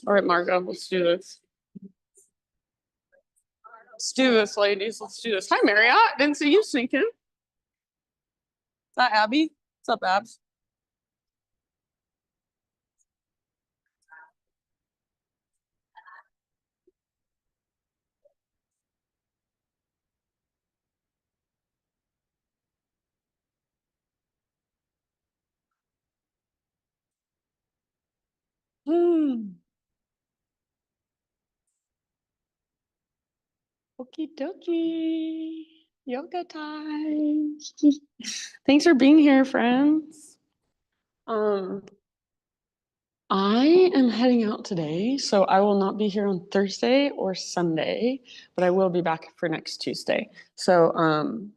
All right, Margo, let's do this. Let's do this, ladies. Let's do this. Hi, Marriott. Didn't see you sneak in. Is that Abby? What's up, Abs? Okie dokie. Yoga time. Thanks for being here, friends. I am heading out today, so I will not be here on Thursday or Sunday, but I will be back for next Tuesday. So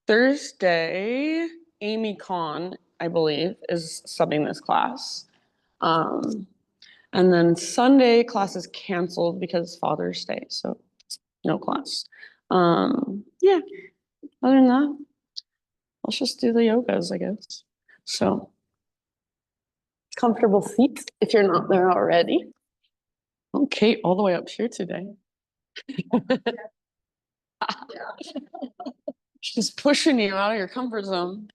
Thursday, Amy Kahn, I believe, is subbing this class. And then Sunday class is canceled because Father's Day, so no class. Yeah, other than that, let's just do the yogas, I guess. So comfortable seats if you're not there already. Okay, all the way up here today. She's pushing you out of your comfort zone.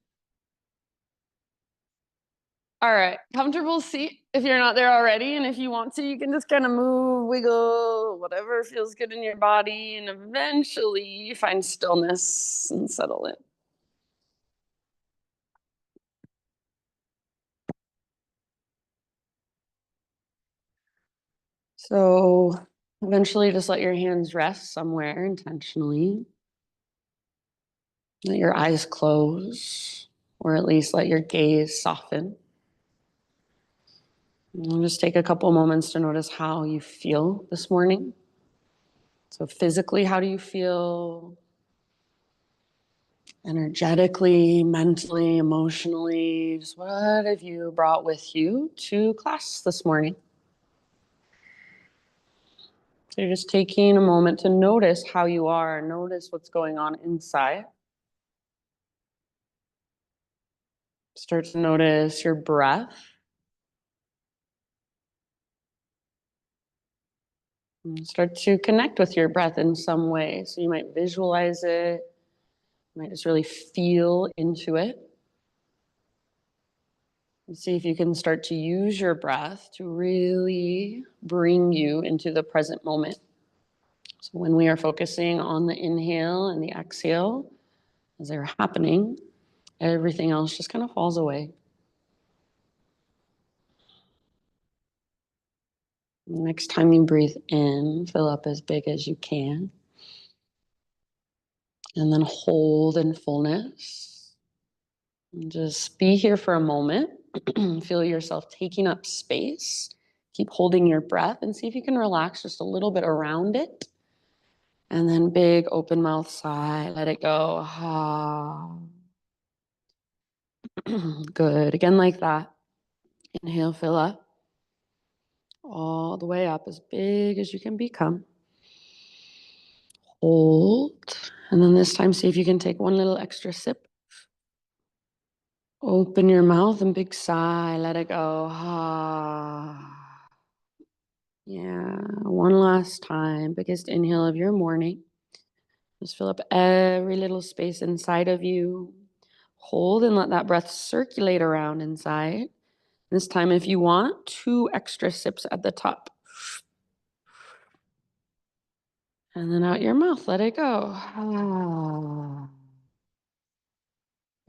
All right, comfortable seat if you're not there already. And if you want to, you can just kind of move, wiggle, whatever feels good in your body. And eventually find stillness and settle in. So eventually just let your hands rest somewhere intentionally. Let your eyes close, or at least let your gaze soften. And just take a couple moments to notice how you feel this morning. So physically, how do you feel? Energetically, mentally, emotionally, just what have you brought with you to class this morning? So you're just taking a moment to notice how you are, notice what's going on inside. Start to notice your breath. And start to connect with your breath in some way. So you might visualize it, you might just really feel into it. And see if you can start to use your breath to really bring you into the present moment. So when we are focusing on the inhale and the exhale, as they're happening, everything else just kind of falls away. Next time you breathe in, fill up as big as you can. And then hold in fullness. And just be here for a moment. Feel yourself taking up space. Keep holding your breath and see if you can relax just a little bit around it. And then big open mouth sigh, let it go. Ah. Good. Again, like that. Inhale, fill up. All the way up, as big as you can become. Hold. And then this time, see if you can take one little extra sip. Open your mouth and big sigh. Let it go. Ah. Yeah. One last time. Biggest inhale of your morning. Just fill up every little space inside of you. Hold and let that breath circulate around inside. This time, if you want, 2 extra sips at the top. And then out your mouth, let it go. Ah.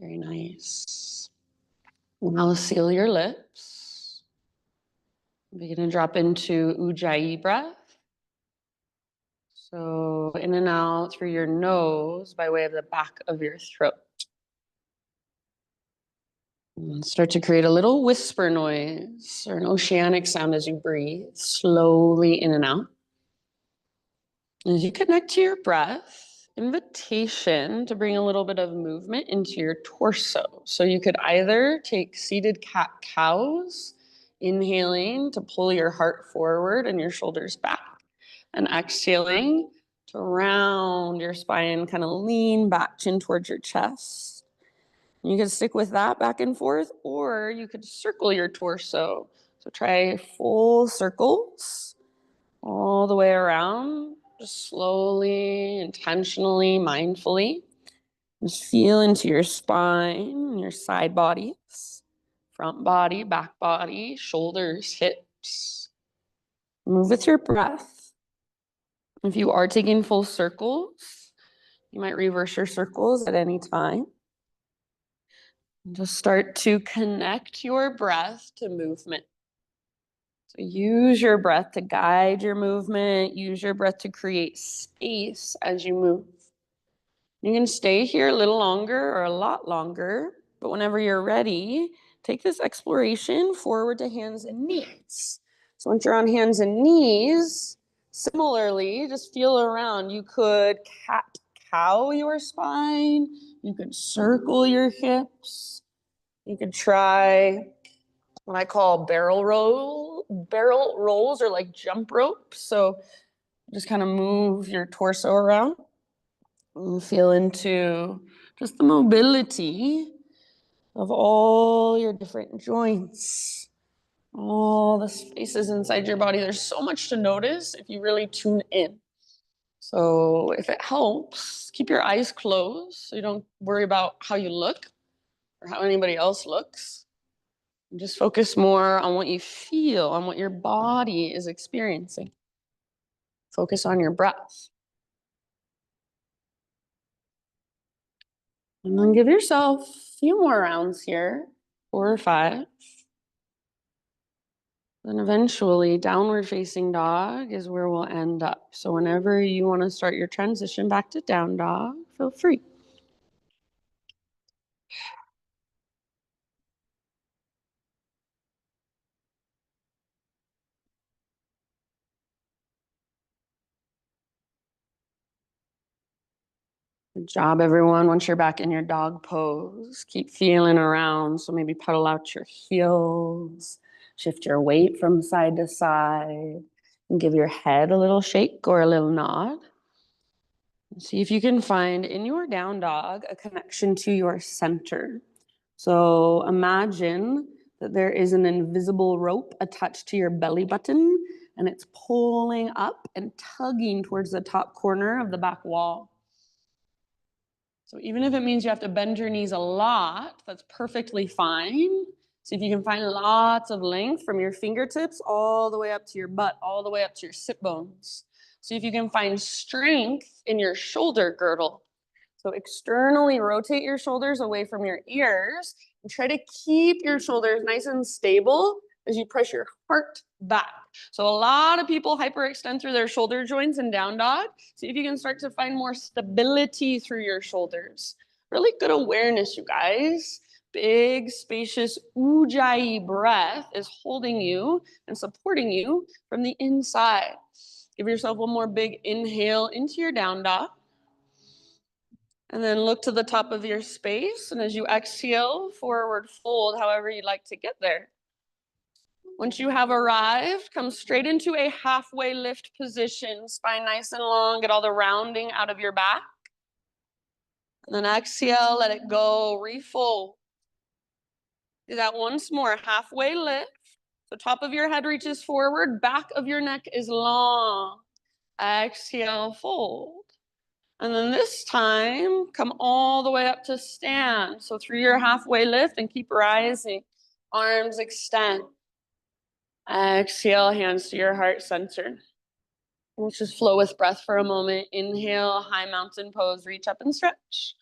Very nice. Now seal your lips. Begin to drop into Ujjayi breath. So in and out through your nose by way of the back of your throat. And start to create a little whisper noise or an oceanic sound as you breathe, slowly in and out. As you connect to your breath, invitation to bring a little bit of movement into your torso. So you could either take seated cat-cows, inhaling to pull your heart forward and your shoulders back, and exhaling to round your spine, kind of lean back, chin towards your chest. You can stick with that back and forth, or you could circle your torso. So try full circles all the way around, just slowly, intentionally, mindfully. Just feel into your spine, your side bodies, front body, back body, shoulders, hips. Move with your breath. If you are taking full circles, you might reverse your circles at any time. Just start to connect your breath to movement. So use your breath to guide your movement. Use your breath to create space as you move. You can stay here a little longer or a lot longer, but whenever you're ready, take this exploration forward to hands and knees. So once you're on hands and knees, similarly, just feel around. You could cat-cow your spine. You could circle your hips. You could try what I call barrel rolls or like jump ropes. So just kind of move your torso around and feel into just the mobility of all your different joints, all the spaces inside your body. There's so much to notice if you really tune in. So if it helps, keep your eyes closed so you don't worry about how you look or how anybody else looks. Just focus more on what you feel, on what your body is experiencing. Focus on your breath. And then give yourself a few more rounds here, 4 or 5. Then eventually, downward facing dog is where we'll end up. So whenever you want to start your transition back to down dog, feel free. Good job, everyone. Once you're back in your dog pose, keep feeling around. So maybe pedal out your heels, shift your weight from side to side, and give your head a little shake or a little nod. See if you can find in your down dog a connection to your center. So imagine that there is an invisible rope attached to your belly button, and it's pulling up and tugging towards the top corner of the back wall. So even if it means you have to bend your knees a lot, that's perfectly fine. See if you can find lots of length from your fingertips all the way up to your butt, all the way up to your sit bones. See if you can find strength in your shoulder girdle. So externally rotate your shoulders away from your ears and try to keep your shoulders nice and stable as you press your heart back. So a lot of people hyperextend through their shoulder joints in down dog. See if you can start to find more stability through your shoulders. Really good awareness, you guys. Big, spacious ujjayi breath is holding you and supporting you from the inside. Give yourself one more big inhale into your down dog. And then look to the top of your space. And as you exhale, forward fold, however you'd like to get there. Once you have arrived, come straight into a halfway lift position. Spine nice and long, get all the rounding out of your back. And then exhale, let it go, refold. Do that once more, halfway lift. So top of your head reaches forward, back of your neck is long. Exhale, fold. And then this time, come all the way up to stand. So through your halfway lift and keep rising. Arms extend. Exhale, hands to your heart center. Let's just flow with breath for a moment. Inhale, high mountain pose. Reach up and stretch.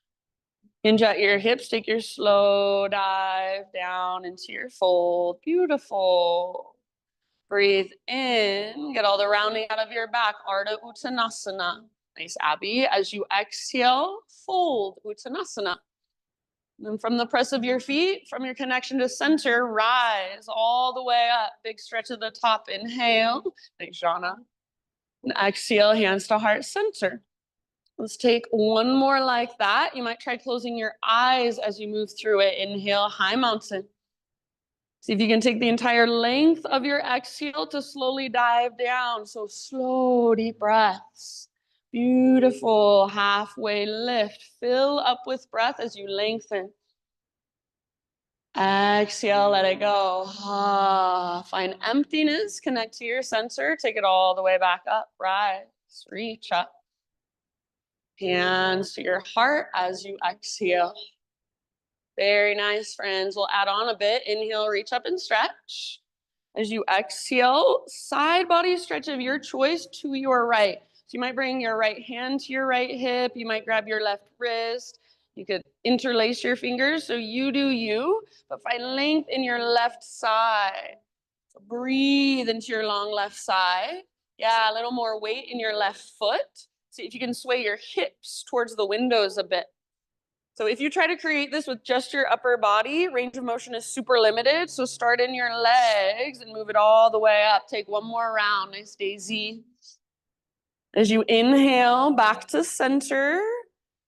Hinge at your hips. Take your slow dive down into your fold. Beautiful. Breathe in. Get all the rounding out of your back. Ardha Uttanasana. Nice, Abby. As you exhale, fold Uttanasana. And from the press of your feet, from your connection to center, rise all the way up. Big stretch at the top. Inhale. Thanks, Jana. And exhale, hands to heart center. Let's take one more like that. You might try closing your eyes as you move through it. Inhale, high mountain. See if you can take the entire length of your exhale to slowly dive down. So slow, deep breaths. Beautiful halfway lift. Fill up with breath as you lengthen. Exhale, let it go. Find emptiness, connect to your center, take it all the way back up, rise, reach up. Hands to your heart as you exhale. Very nice, friends. We'll add on a bit. Inhale, reach up and stretch. As you exhale, side body stretch of your choice to your right. So you might bring your right hand to your right hip. You might grab your left wrist. You could interlace your fingers. So you do you, but find length in your left side. So breathe into your long left side. Yeah, a little more weight in your left foot. See if you can sway your hips towards the windows a bit. So if you try to create this with just your upper body, range of motion is super limited. So start in your legs and move it all the way up. Take one more round. Nice, Daisy. As you inhale, back to center.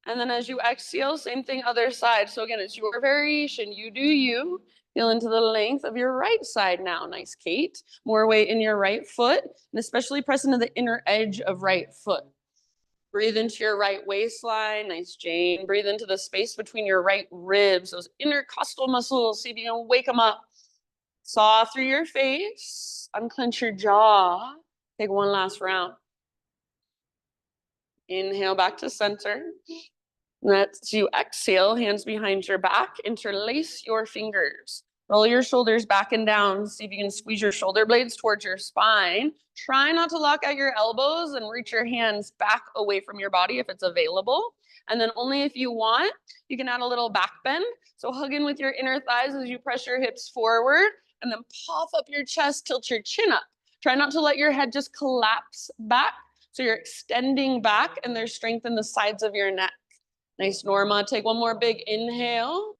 And then as you exhale, same thing, other side. So again, it's your variation. You do you. Feel into the length of your right side now. Nice, Kate. More weight in your right foot, and especially press into the inner edge of right foot. Breathe into your right waistline. Nice, Jane. Breathe into the space between your right ribs, those intercostal muscles. See if you can wake them up. Saw through your face. Unclench your jaw. Take one last round. Inhale back to center. As you exhale, hands behind your back. Interlace your fingers. Roll your shoulders back and down. See if you can squeeze your shoulder blades towards your spine. Try not to lock out your elbows and reach your hands back away from your body if it's available. And then only if you want, you can add a little back bend. So hug in with your inner thighs as you press your hips forward and then puff up your chest, tilt your chin up. Try not to let your head just collapse back. So you're extending back and there's strength in the sides of your neck. Nice, Norma. Take one more big inhale.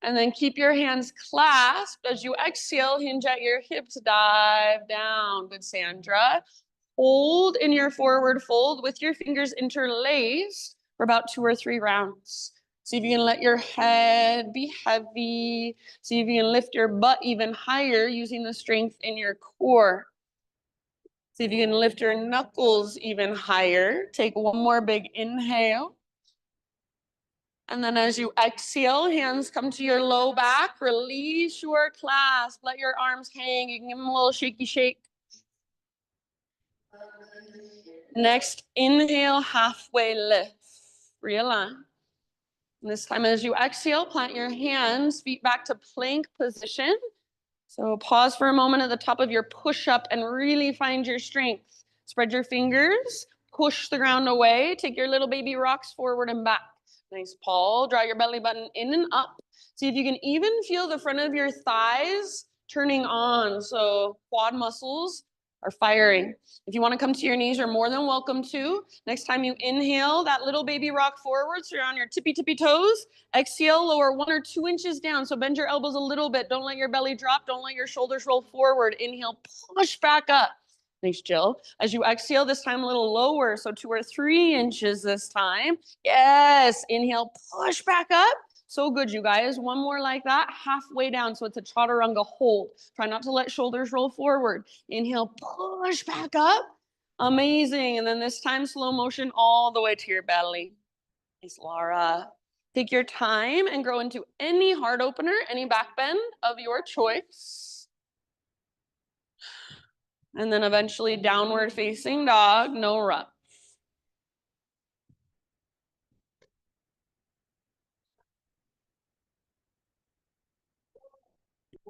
And then keep your hands clasped. As you exhale, hinge at your hips, dive down. Good, Sandra. Hold in your forward fold with your fingers interlaced for about 2 or 3 rounds. See if you can let your head be heavy. See if you can lift your butt even higher using the strength in your core. See if you can lift your knuckles even higher. Take one more big inhale. And then as you exhale, hands come to your low back. Release your clasp. Let your arms hang. You can give them a little shaky shake. Next, inhale, halfway lift. Realign. And this time as you exhale, plant your hands, feet back to plank position. So pause for a moment at the top of your push-up and really find your strength. Spread your fingers, push the ground away. Take your little baby rocks forward and back. Nice, Paul. Draw your belly button in and up. See if you can even feel the front of your thighs turning on. So quad muscles are firing. If you want to come to your knees, you're more than welcome to. Next time you inhale, that little baby rock forward, so you're on your tippy toes. Exhale, lower 1 or 2 inches down. So bend your elbows a little bit. Don't let your belly drop. Don't let your shoulders roll forward. Inhale, push back up. Thanks, Jill. As you exhale, this time a little lower. So 2 or 3 inches this time. Yes. Inhale, push back up. So good, you guys. One more like that, halfway down. So it's a chaturanga hold. Try not to let shoulders roll forward. Inhale, push back up. Amazing. And then this time, slow motion all the way to your belly. Nice, Laura. Take your time and grow into any heart opener, any back bend of your choice. And then eventually downward facing dog, no rush.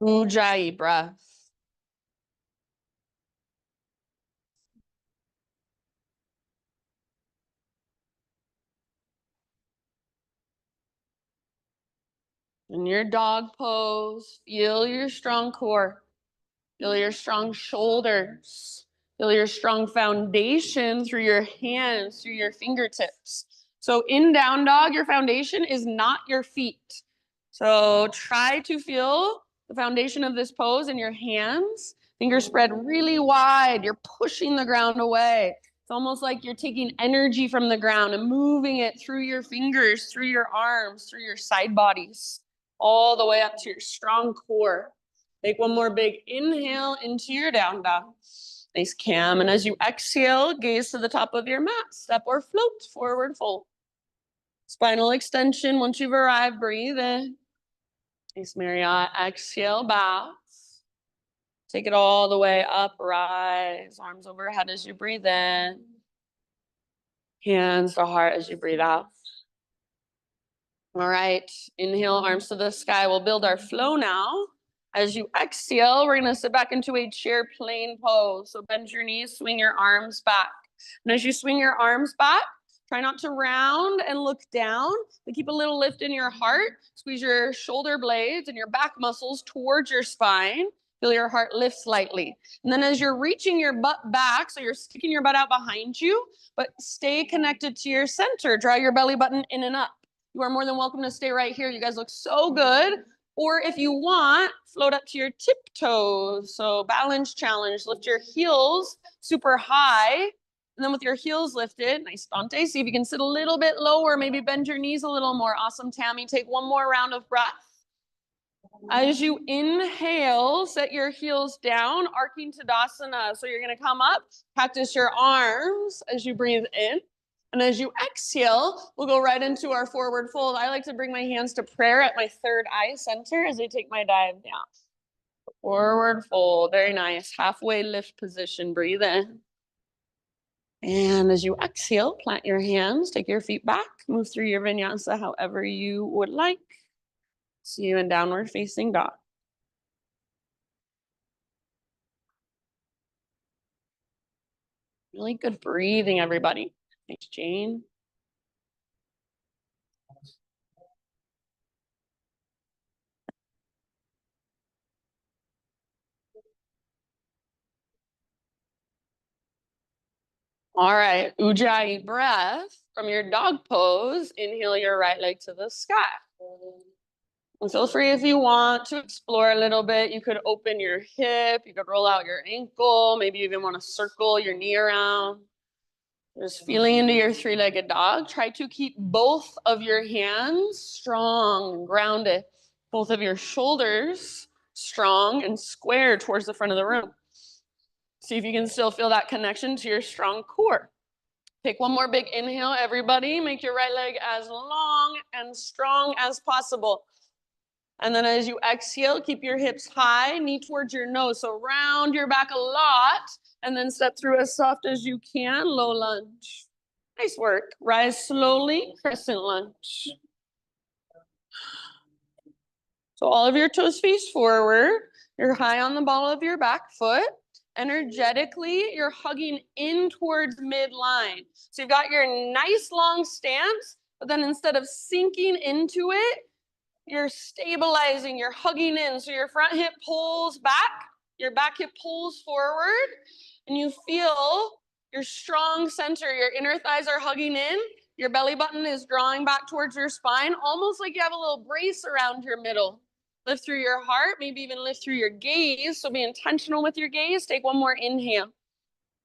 Ujjayi breath. In your dog pose, feel your strong core. Feel your strong shoulders. Feel your strong foundation through your hands, through your fingertips. So in down dog, your foundation is not your feet. So try to feel the foundation of this pose in your hands. Fingers spread really wide. You're pushing the ground away. It's almost like you're taking energy from the ground and moving it through your fingers, through your arms, through your side bodies, all the way up to your strong core. Take one more big inhale into your down dog. Nice, Cam. And as you exhale, gaze to the top of your mat. Step or float, forward fold. Spinal extension. Once you've arrived, breathe in. Nice, Marriott. Exhale, bow. Take it all the way up, rise. Arms overhead as you breathe in. Hands to heart as you breathe out. All right, inhale, arms to the sky. We'll build our flow now. As you exhale, we're gonna sit back into a chair plane pose. So bend your knees, swing your arms back. And as you swing your arms back, try not to round and look down, but keep a little lift in your heart. Squeeze your shoulder blades and your back muscles towards your spine. Feel your heart lift slightly. And then as you're reaching your butt back, so you're sticking your butt out behind you, but stay connected to your center. Draw your belly button in and up. You are more than welcome to stay right here. You guys look so good. Or if you want, float up to your tiptoes. So balance challenge, lift your heels super high. And then with your heels lifted, nice Dante, see if you can sit a little bit lower, maybe bend your knees a little more. Awesome, Tammy. Take one more round of breath. As you inhale, set your heels down, arcing Tadasana. So you're gonna come up, practice your arms as you breathe in. And as you exhale, we'll go right into our forward fold. I like to bring my hands to prayer at my third eye center as I take my dive down. Forward fold, very nice. Halfway lift position, breathe in. And as you exhale, plant your hands, take your feet back, move through your vinyasa however you would like. See you in downward facing dog. Really good breathing, everybody. Thanks, Jane. All right, Ujjayi breath from your dog pose. Inhale your right leg to the sky. And feel free if you want to explore a little bit. You could open your hip, you could roll out your ankle, maybe you even want to circle your knee around. Just feeling into your three-legged dog. Try to keep both of your hands strong and grounded. Both of your shoulders strong and square towards the front of the room. See if you can still feel that connection to your strong core. Take one more big inhale, everybody. Make your right leg as long and strong as possible. And then as you exhale, keep your hips high, knee towards your nose. So round your back a lot, and then step through as soft as you can, low lunge. Nice work. Rise slowly, crescent lunge. So all of your toes face forward. You're high on the ball of your back foot. Energetically, you're hugging in towards midline. So you've got your nice long stance, but then instead of sinking into it, you're stabilizing, you're hugging in. So your front hip pulls back, your back hip pulls forward, and you feel your strong center. Your inner thighs are hugging in. Your belly button is drawing back towards your spine, almost like you have a little brace around your middle. Lift through your heart, maybe even lift through your gaze. So be intentional with your gaze. Take one more inhale.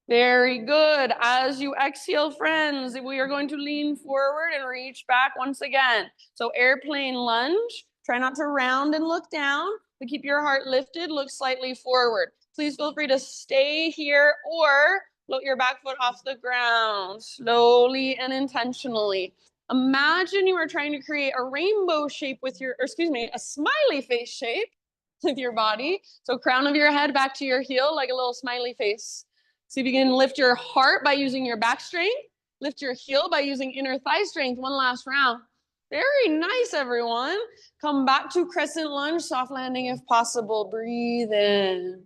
Very good. As you exhale, friends, we are going to lean forward and reach back once again. So airplane lunge. Try not to round and look down, but keep your heart lifted, look slightly forward. Please feel free to stay here or float your back foot off the ground, slowly and intentionally. Imagine you are trying to create a rainbow shape with your, or excuse me, a smiley face shape with your body. So crown of your head back to your heel like a little smiley face. See if you can lift your heart by using your back strength. Lift your heel by using inner thigh strength. One last round. Very nice, everyone. Come back to crescent lunge, soft landing if possible. Breathe in.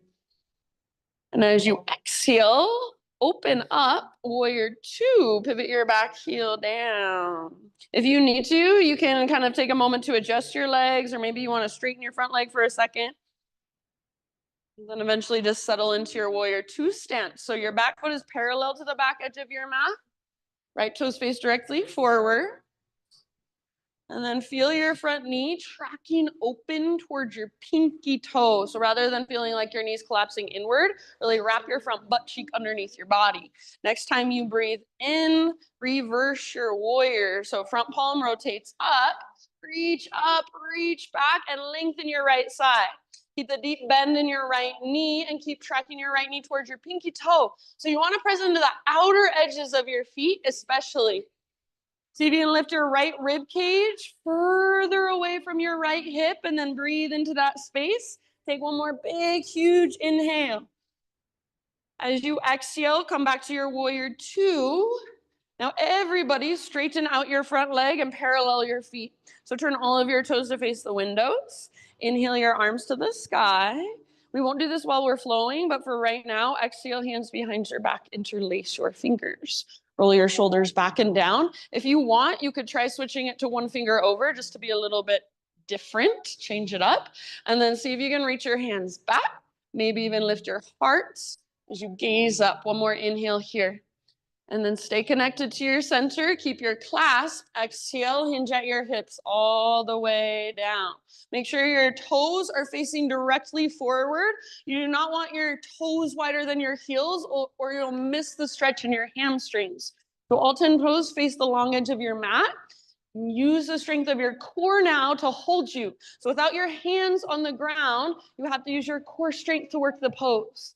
And as you exhale, open up, warrior two, pivot your back heel down. If you need to, you can kind of take a moment to adjust your legs, or maybe you want to straighten your front leg for a second. And then eventually just settle into your warrior two stance. So your back foot is parallel to the back edge of your mat. Right toes face directly forward. And then feel your front knee tracking open towards your pinky toe. So rather than feeling like your knee's collapsing inward, really wrap your front butt cheek underneath your body. Next time you breathe in, reverse your warrior. So front palm rotates up, reach back, and lengthen your right side. Keep the deep bend in your right knee and keep tracking your right knee towards your pinky toe. So you want to press into the outer edges of your feet, especially. See if you can lift your right rib cage further away from your right hip and then breathe into that space. Take one more big, huge inhale. As you exhale, come back to your warrior two. Now everybody straighten out your front leg and parallel your feet. So turn all of your toes to face the windows. Inhale your arms to the sky. We won't do this while we're flowing, but for right now, exhale, hands behind your back, interlace your fingers. Roll your shoulders back and down. If you want, you could try switching it to one finger over just to be a little bit different. Change it up. And then see if you can reach your hands back. Maybe even lift your hearts as you gaze up. One more inhale here. And then stay connected to your center. Keep your clasp. Exhale, hinge at your hips all the way down. Make sure your toes are facing directly forward. You do not want your toes wider than your heels or you'll miss the stretch in your hamstrings. So all 10 toes face the long edge of your mat. Use the strength of your core now to hold you. So without your hands on the ground, you have to use your core strength to work the pose.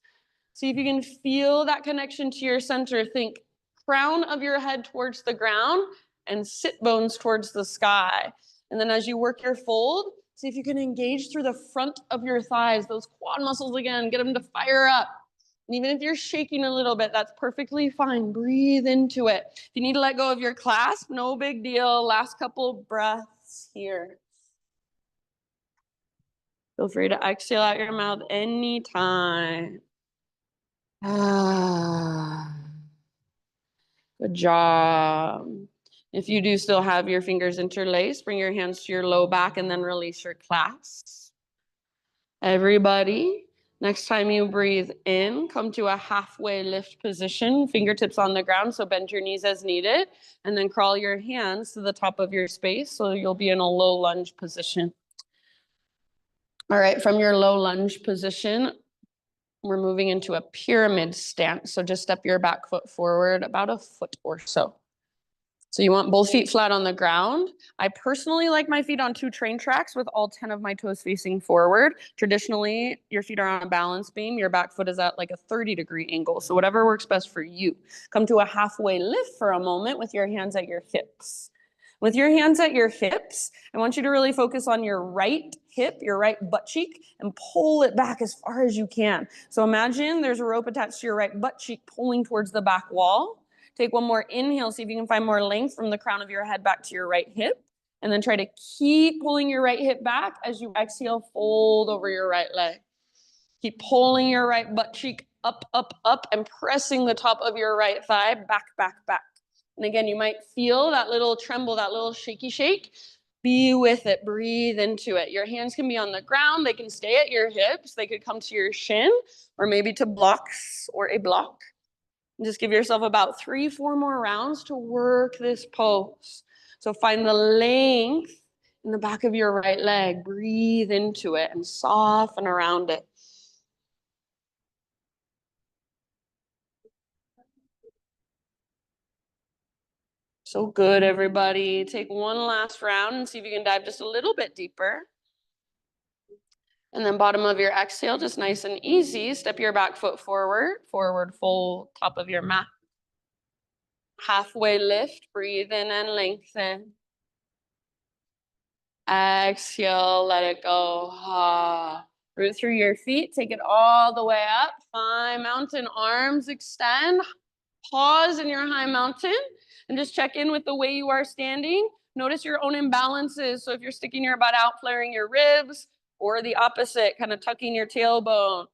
See if you can feel that connection to your center. Think crown of your head towards the ground and sit bones towards the sky. And then as you work your fold, see if you can engage through the front of your thighs, those quad muscles again, get them to fire up. And even if you're shaking a little bit, that's perfectly fine. Breathe into it. If you need to let go of your clasp, no big deal. Last couple breaths here. Feel free to exhale out your mouth anytime. Good job. If you do still have your fingers interlaced, bring your hands to your low back and then release your clasps. Everybody, next time you breathe in, come to a halfway lift position, fingertips on the ground, so bend your knees as needed, and then crawl your hands to the top of your space, so you'll be in a low lunge position. All right, from your low lunge position, we're moving into a pyramid stance. So just step your back foot forward about a foot or so. So you want both feet flat on the ground. I personally like my feet on 2 train tracks with all 10 of my toes facing forward. Traditionally, your feet are on a balance beam. Your back foot is at like a 30-degree angle. So whatever works best for you. Come to a halfway lift for a moment with your hands at your hips. With your hands at your hips, I want you to really focus on your right hip, your right butt cheek, and pull it back as far as you can. So imagine there's a rope attached to your right butt cheek pulling towards the back wall. Take one more inhale, see if you can find more length from the crown of your head back to your right hip. And then try to keep pulling your right hip back as you exhale, fold over your right leg. Keep pulling your right butt cheek up, up, up, and pressing the top of your right thigh back, back, back. And again, you might feel that little tremble, that little shaky shake. Be with it, breathe into it. Your hands can be on the ground, they can stay at your hips, they could come to your shin, or maybe to blocks or a block. And just give yourself about 3-4 more rounds to work this pose. So find the length in the back of your right leg. Breathe into it and soften around it. So good, everybody. Take one last round and see if you can dive just a little bit deeper. And then bottom of your exhale, just nice and easy. Step your back foot forward, forward fold, top of your mat. Halfway lift, breathe in and lengthen. Exhale, let it go. Root through your feet, take it all the way up. High mountain, arms extend. Pause in your high mountain and just check in with the way you are standing. Notice your own imbalances. So if you're sticking your butt out, flaring your ribs, or the opposite, kind of tucking your tailbone,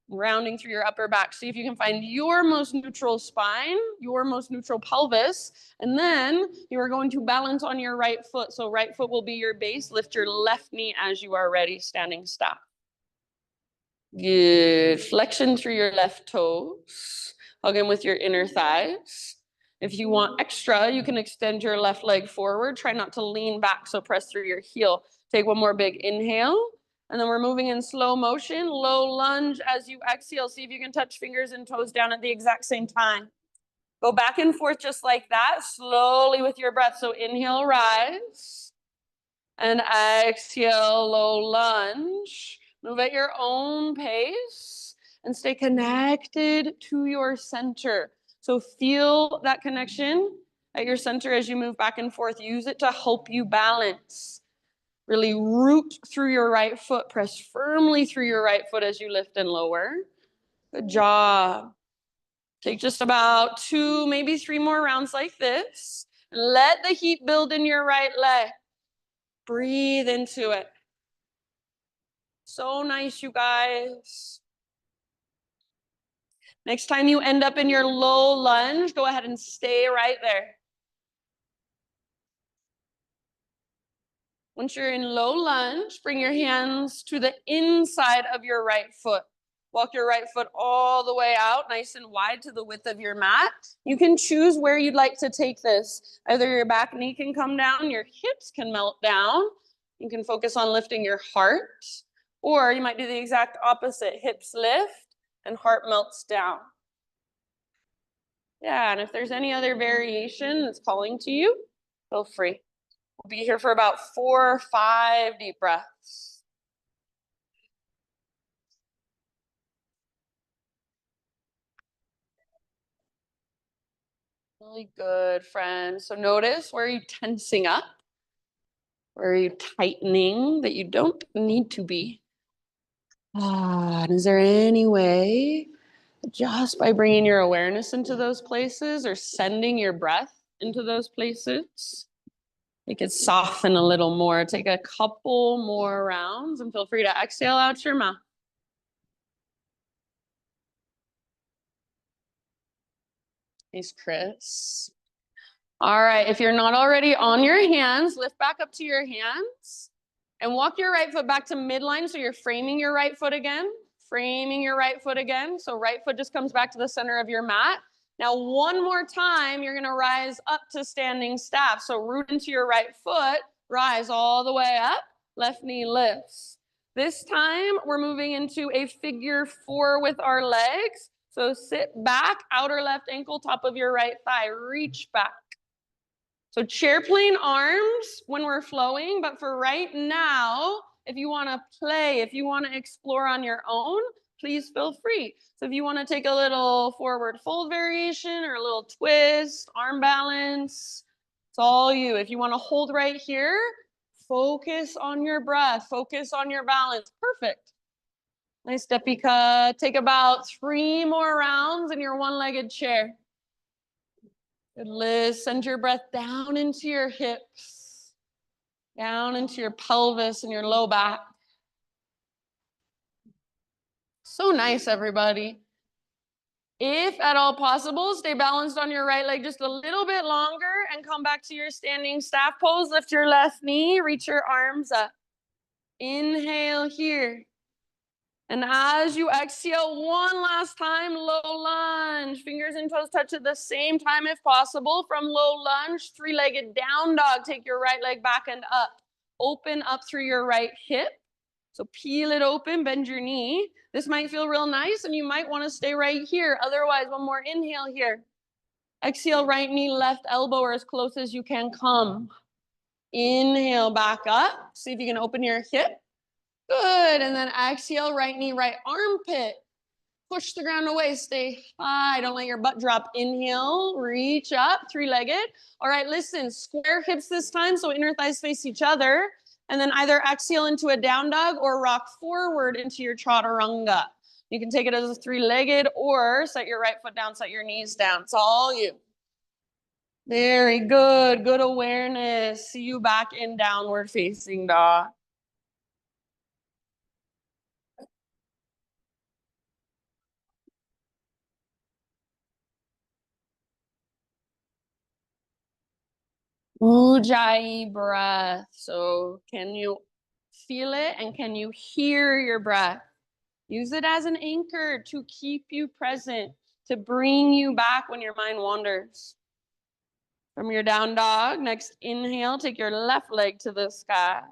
rounding through your upper back. See if you can find your most neutral spine, your most neutral pelvis, and then you are going to balance on your right foot. So right foot will be your base. Lift your left knee as you are ready, standing stop. Good. Flexion through your left toes. Hug in with your inner thighs. If you want extra, you can extend your left leg forward. Try not to lean back, so press through your heel. Take one more big inhale. And then we're moving in slow motion, low lunge as you exhale. See if you can touch fingers and toes down at the exact same time. Go back and forth just like that, slowly with your breath. So inhale, rise. And exhale, low lunge. Move at your own pace and stay connected to your center. So feel that connection at your center as you move back and forth. Use it to help you balance. Really root through your right foot. Press firmly through your right foot as you lift and lower. Good job. Take just about 2, maybe 3 more rounds like this. Let the heat build in your right leg. Breathe into it. So nice, you guys. Next time you end up in your low lunge, go ahead and stay right there. Once you're in low lunge, bring your hands to the inside of your right foot. Walk your right foot all the way out, nice and wide to the width of your mat. You can choose where you'd like to take this. Either your back knee can come down, your hips can melt down. You can focus on lifting your heart, or you might do the exact opposite. Hips lift and heart melts down. Yeah, and if there's any other variation that's calling to you, feel free. We'll be here for about 4 or 5 deep breaths. Really good, friends. So notice, where are you tensing up? Where are you tightening that you don't need to be? And is there any way, just by bringing your awareness into those places or sending your breath into those places, make it soften a little more? Take a couple more rounds and feel free to exhale out your mouth. Thanks, Chris. All right, if you're not already on your hands, lift back up to your hands and walk your right foot back to midline. So you're framing your right foot again, framing your right foot again. So right foot just comes back to the center of your mat. Now, one more time, you're gonna rise up to standing staff. So root into your right foot, rise all the way up, left knee lifts. This time, we're moving into a figure 4 with our legs. So sit back, outer left ankle, top of your right thigh, reach back. So chair plane arms when we're flowing, but for right now, if you want to play, if you want to explore on your own, please feel free. So if you want to take a little forward fold variation or a little twist, arm balance, it's all you. If you want to hold right here, focus on your breath, focus on your balance. Perfect. Nice, Deepika. Take about 3 more rounds in your one-legged chair. Good, Liz. Send your breath down into your hips, down into your pelvis and your low back. So nice, everybody. If at all possible, stay balanced on your right leg just a little bit longer and come back to your standing staff pose. Lift your left knee, reach your arms up. Inhale here. And as you exhale, one last time, low lunge. Fingers and toes touch at the same time if possible. From low lunge, 3-legged down dog. Take your right leg back and up. Open up through your right hip. So peel it open, bend your knee. This might feel real nice and you might want to stay right here. Otherwise, one more inhale here. Exhale, right knee, left elbow, or as close as you can come. Inhale, back up. See if you can open your hip. Good, and then exhale, right knee, right armpit. Push the ground away, stay high. Don't let your butt drop. Inhale, reach up, 3-legged. All right, listen, square hips this time, so inner thighs face each other. And then either exhale into a down dog or rock forward into your chaturanga. You can take it as a 3-legged or set your right foot down, set your knees down. It's all you. Very good, good awareness. See you back in downward facing dog. Ujjayi breath. So can you feel it and can you hear your breath? Use it as an anchor to keep you present, to bring you back when your mind wanders. From your down dog, next inhale, take your left leg to the sky.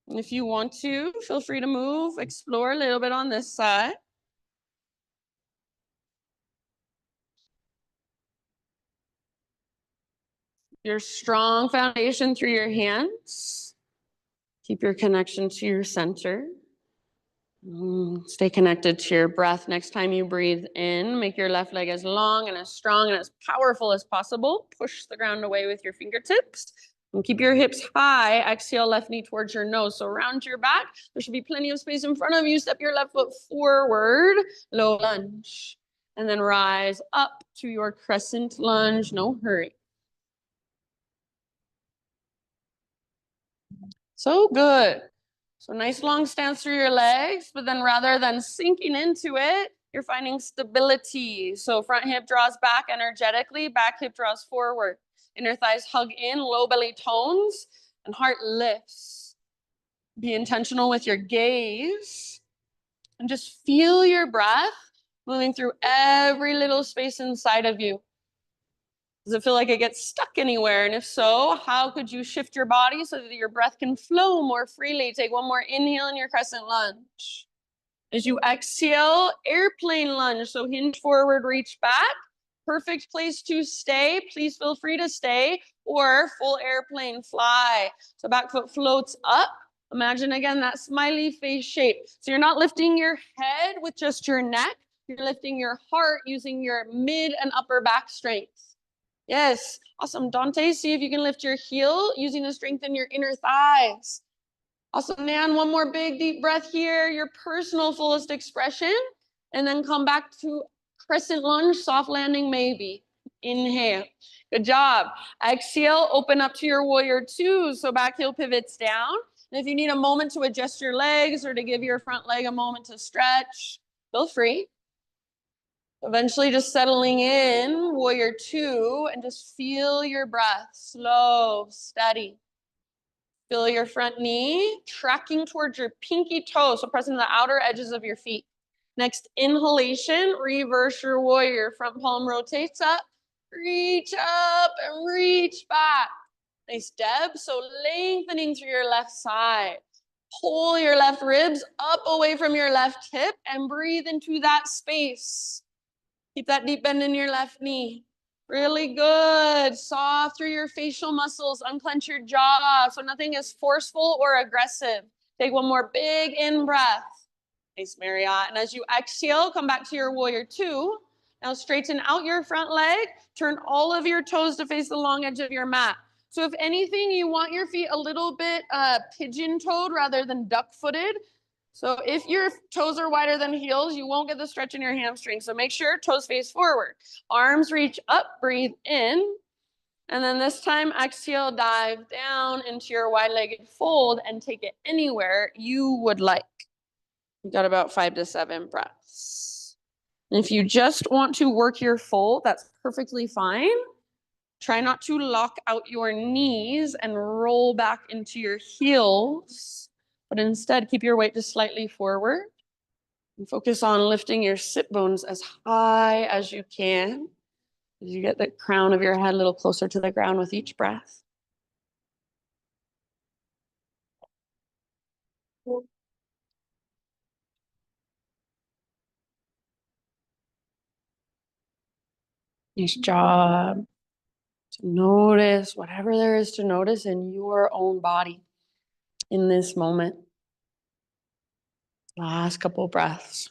And if you want to, feel free to move, explore a little bit on this side. Your strong foundation through your hands. Keep your connection to your center. Stay connected to your breath. Next time you breathe in, make your left leg as long and as strong and as powerful as possible. Push the ground away with your fingertips. And keep your hips high. Exhale, left knee towards your nose. So round your back. There should be plenty of space in front of you. Step your left foot forward. Low lunge. And then rise up to your crescent lunge. No hurry. So good. So nice long stance through your legs, but then rather than sinking into it, you're finding stability. So front hip draws back energetically, back hip draws forward. Inner thighs hug in, low belly tones, and heart lifts. Be intentional with your gaze and just feel your breath moving through every little space inside of you. Does it feel like it gets stuck anywhere? And if so, how could you shift your body so that your breath can flow more freely? Take one more inhale in your crescent lunge. As you exhale, airplane lunge. So hinge forward, reach back. Perfect place to stay. Please feel free to stay, or full airplane fly. So back foot floats up. Imagine again that smiley face shape. So you're not lifting your head with just your neck. You're lifting your heart using your mid and upper back strength. Yes, awesome. Dante, see if you can lift your heel using the strength in your inner thighs. Awesome, Nan. One more big deep breath here, your personal fullest expression, and then come back to crescent lunge, soft landing maybe. Inhale. Good job. Exhale, open up to your warrior two. So back heel pivots down. And if you need a moment to adjust your legs or to give your front leg a moment to stretch, feel free. Eventually just settling in, warrior two, and just feel your breath, slow, steady. Feel your front knee tracking towards your pinky toe, so pressing the outer edges of your feet. Next inhalation, reverse your warrior. Front palm rotates up, reach up and reach back. Nice, Deb. So lengthening through your left side. Pull your left ribs up away from your left hip and breathe into that space. Keep that deep bend in your left knee. Really good. Soft through your facial muscles. Unclench your jaw so nothing is forceful or aggressive. Take one more big in breath. Nice, Marriott. And as you exhale, come back to your warrior two. Now straighten out your front leg. Turn all of your toes to face the long edge of your mat. So if anything, you want your feet a little bit pigeon-toed rather than duck-footed. So if your toes are wider than heels, you won't get the stretch in your hamstring. So make sure toes face forward. Arms reach up, breathe in. And then this time, exhale, dive down into your wide-legged fold and take it anywhere you would like. You've got about 5 to 7 breaths. And if you just want to work your fold, that's perfectly fine. Try not to lock out your knees and roll back into your heels, but instead keep your weight just slightly forward and focus on lifting your sit bones as high as you can as you get the crown of your head a little closer to the ground with each breath. Nice job. To notice whatever there is to notice in your own body in this moment. Last couple breaths.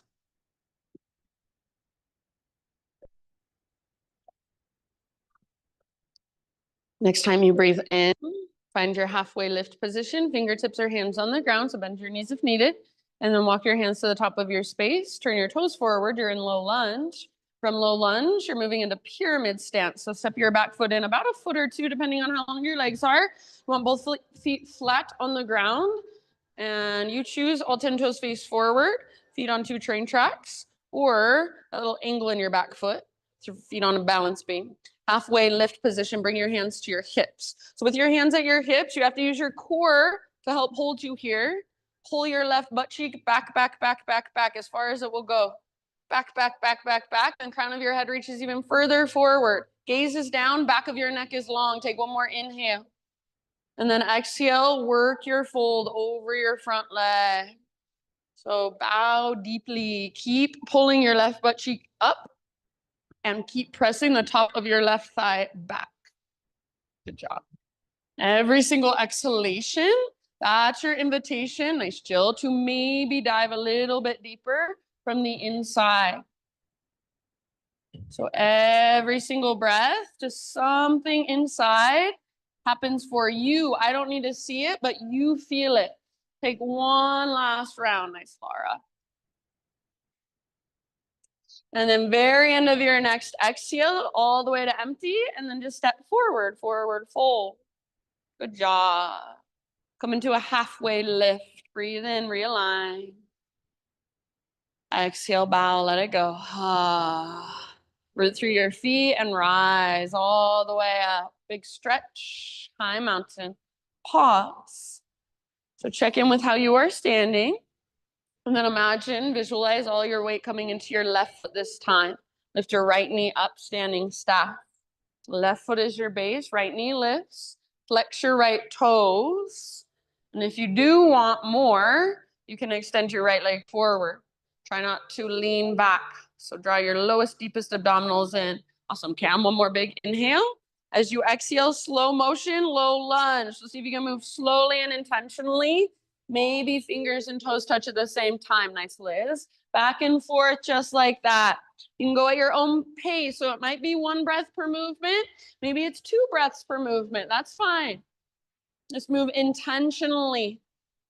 Next time you breathe in, find your halfway lift position. Fingertips or hands on the ground, so bend your knees if needed. And then walk your hands to the top of your space. Turn your toes forward. You're in low lunge. From low lunge, you're moving into pyramid stance. So step your back foot in about a foot or two, depending on how long your legs are. You want both feet flat on the ground. And you choose all 10 toes face forward, feet on 2 train tracks, or a little angle in your back foot, so feet on a balance beam. Halfway lift position, bring your hands to your hips. So with your hands at your hips, you have to use your core to help hold you here. Pull your left butt cheek back, back, back, back, back, as far as it will go. Back, back, back, back, back. And crown of your head reaches even further forward. Gaze is down, back of your neck is long. Take one more inhale. And then exhale, work your fold over your front leg. So bow deeply. Keep pulling your left butt cheek up and keep pressing the top of your left thigh back. Good job. Every single exhalation, That's your invitation, nice Jill, to maybe dive a little bit deeper from the inside. So every single breath, just something inside happens for you. I don't need to see it, but you feel it. Take one last round, nice Laura. And then very end of your next exhale, all the way to empty, and then just step forward, forward fold. Good job. Come into a halfway lift. Breathe in, realign. Exhale, bow, let it go. Root through your feet and rise all the way up. Big stretch, high mountain. Pause. So check in with how you are standing. And then imagine, visualize all your weight coming into your left foot this time. Lift your right knee up, standing staff. Left foot is your base, right knee lifts. Flex your right toes. And if you do want more, you can extend your right leg forward. Try not to lean back. So draw your lowest, deepest abdominals in. Awesome. Okay, one more big inhale. As you exhale, slow motion, low lunge. So see if you can move slowly and intentionally. Maybe fingers and toes touch at the same time. Nice, Liz. Back and forth just like that. You can go at your own pace. So it might be 1 breath per movement. Maybe it's 2 breaths per movement. That's fine. Just move intentionally.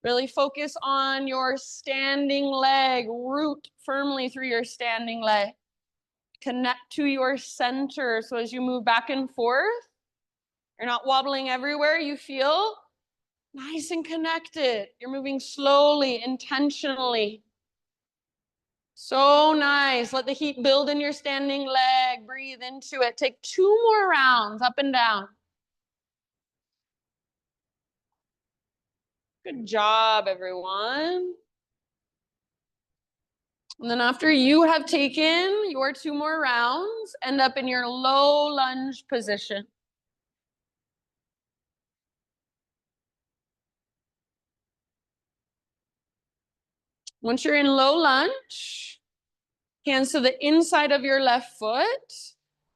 Really focus on your standing leg. Root firmly through your standing leg. Connect to your center. So as you move back and forth, you're not wobbling everywhere. You feel nice and connected. You're moving slowly, intentionally. So nice. Let the heat build in your standing leg. Breathe into it. Take 2 more rounds up and down. Good job, everyone. And then after you have taken your 2 more rounds, end up in your low lunge position. Once you're in low lunge, hands to the inside of your left foot.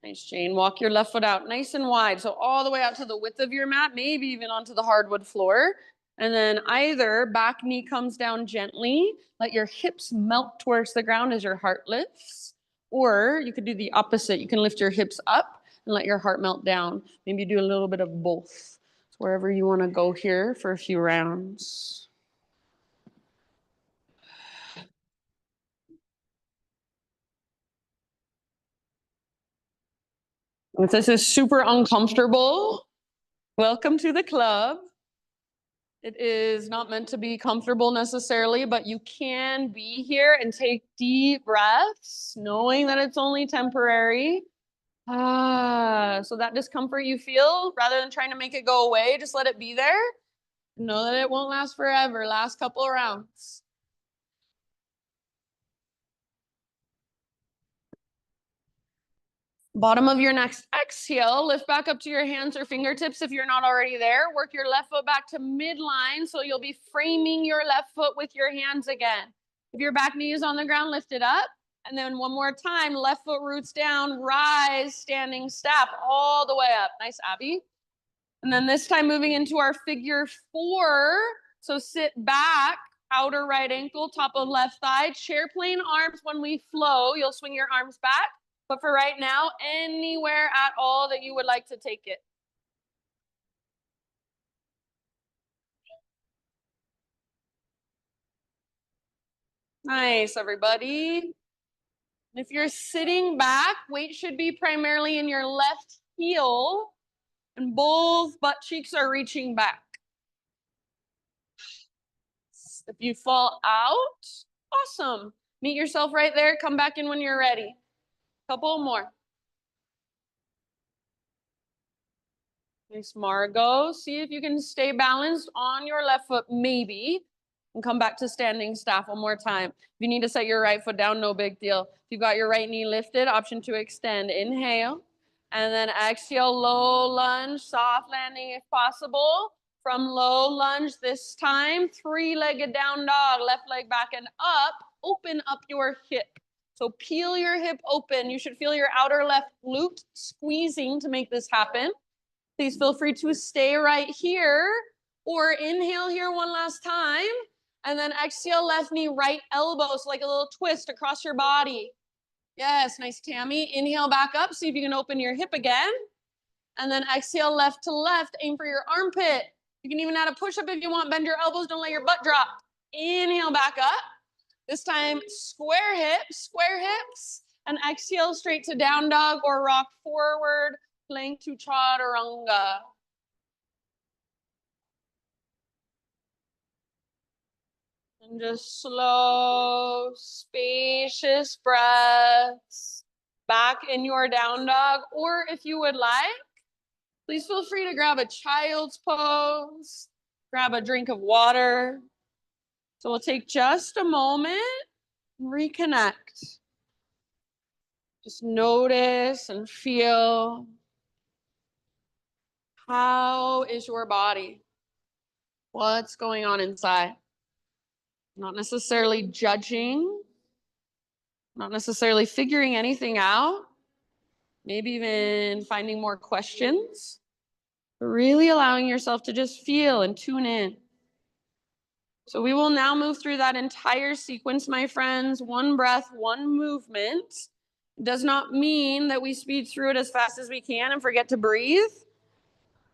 Nice, Jane. Walk your left foot out nice and wide. So all the way out to the width of your mat, maybe even onto the hardwood floor. And then either back knee comes down gently, let your hips melt towards the ground as your heart lifts. Or you could do the opposite. You can lift your hips up and let your heart melt down. Maybe do a little bit of both. So wherever you want to go here for a few rounds. If this is super uncomfortable, welcome to the club. It is not meant to be comfortable necessarily, but you can be here and take deep breaths, knowing that it's only temporary. So that discomfort you feel, rather than trying to make it go away, just let it be there. Know that it won't last forever. Last couple of rounds. Bottom of your next exhale, lift back up to your hands or fingertips if you're not already there. Work your left foot back to midline, so you'll be framing your left foot with your hands again. If your back knee is on the ground, lift it up. And then one more time, left foot roots down, rise, standing staff, all the way up. Nice, Abby. And then this time moving into our figure 4. So sit back, outer right ankle, top of left thigh, chair plane arms. When we flow, you'll swing your arms back. But for right now, anywhere at all that you would like to take it. Nice, everybody. If you're sitting back, weight should be primarily in your left heel, and both butt cheeks are reaching back. If you fall out, awesome. Meet yourself right there. Come back in when you're ready. Couple more. Nice, Margot. See if you can stay balanced on your left foot, maybe. And come back to standing staff one more time. If you need to set your right foot down, no big deal. If you've got your right knee lifted, option to extend. Inhale. And then exhale, low lunge, soft landing if possible. From low lunge this time, 3-legged down dog, left leg back and up. Open up your hip. So peel your hip open. You should feel your outer left glute squeezing to make this happen. Please feel free to stay right here Or inhale here one last time. And then exhale, left knee, right elbow. So like a little twist across your body. Yes, nice, Tammy. Inhale back up. See if you can open your hip again. And then exhale, left to left. Aim for your armpit. You can even add a push-up if you want. Bend your elbows. Don't let your butt drop. Inhale back up. This time, square hips. And exhale straight to down dog or rock forward, plank to chaturanga. And just slow, spacious breaths back in your down dog. Or if you would like, please feel free to grab a child's pose, grab a drink of water. So we'll take just a moment and reconnect. Just notice and feel, how is your body? What's going on inside? Not necessarily judging, not necessarily figuring anything out, maybe even finding more questions, but really allowing yourself to just feel and tune in. So we will now move through that entire sequence, my friends. One breath, one movement. It does not mean that we speed through it as fast as we can and forget to breathe.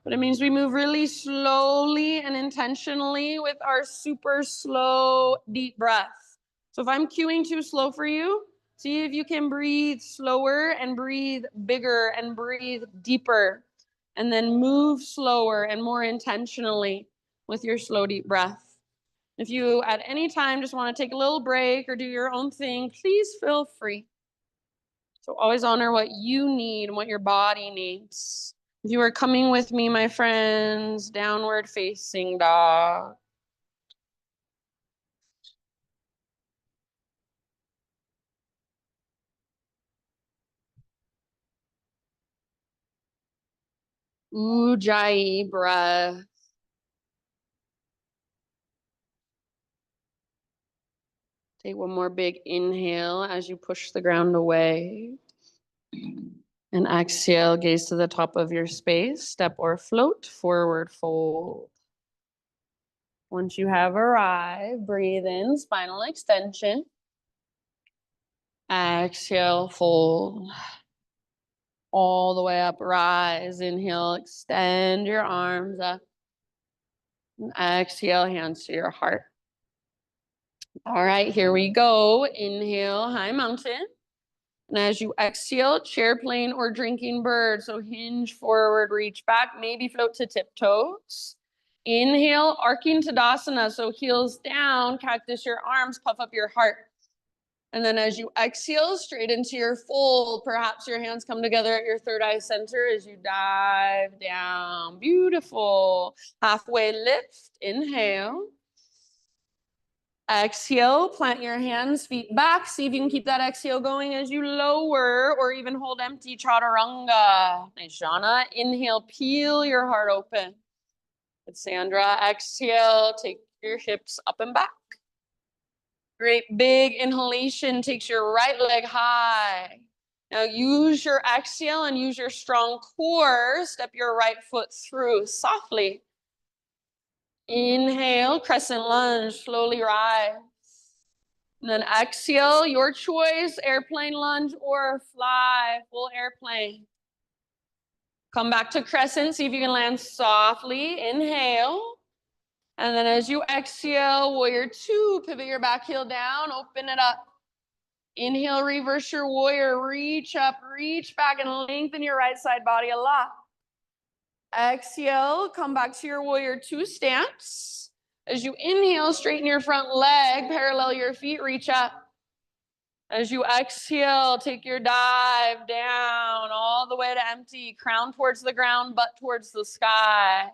But it means we move really slowly and intentionally with our super slow, deep breath. So if I'm cueing too slow for you, see if you can breathe slower and breathe bigger and breathe deeper. And then move slower and more intentionally with your slow, deep breath. If you at any time just want to take a little break or do your own thing, please feel free. So always honor what you need and what your body needs. If you are coming with me, my friends, downward facing dog. Ujjayi breath. Take one more big inhale as you push the ground away. And exhale, gaze to the top of your space, step or float, forward fold. Once you have arrived, breathe in, spinal extension. Exhale, fold. All the way up, rise, inhale, extend your arms up. And exhale, hands to your heart. All right, here we go. Inhale, high mountain. And as you exhale, chair plane or drinking bird. So hinge forward, reach back, maybe float to tiptoes. Inhale, arcing Tadasana. So heels down, cactus your arms, puff up your heart. And then as you exhale, straight into your fold, perhaps your hands come together at your third eye center as you dive down. Beautiful. Halfway lift, inhale. Exhale, plant your hands, feet back. See if you can keep that exhale going as you lower or even hold empty, chaturanga. Nice, Jana. Inhale, peel your heart open. Good, Sandra. Exhale, take your hips up and back. Great, big inhalation takes your right leg high. Now use your exhale and use your strong core. Step your right foot through softly. Inhale, crescent lunge, slowly rise. And then exhale, your choice, airplane lunge or fly, full airplane. Come back to crescent, see if you can land softly. Inhale. And then as you exhale, warrior two, pivot your back heel down, open it up. Inhale, reverse your warrior, reach up, reach back, and lengthen your right side body a lot. Exhale, come back to your warrior two stance. As you inhale, straighten your front leg, parallel your feet, reach up. As you exhale, take your dive down all the way to empty, crown towards the ground, butt towards the sky.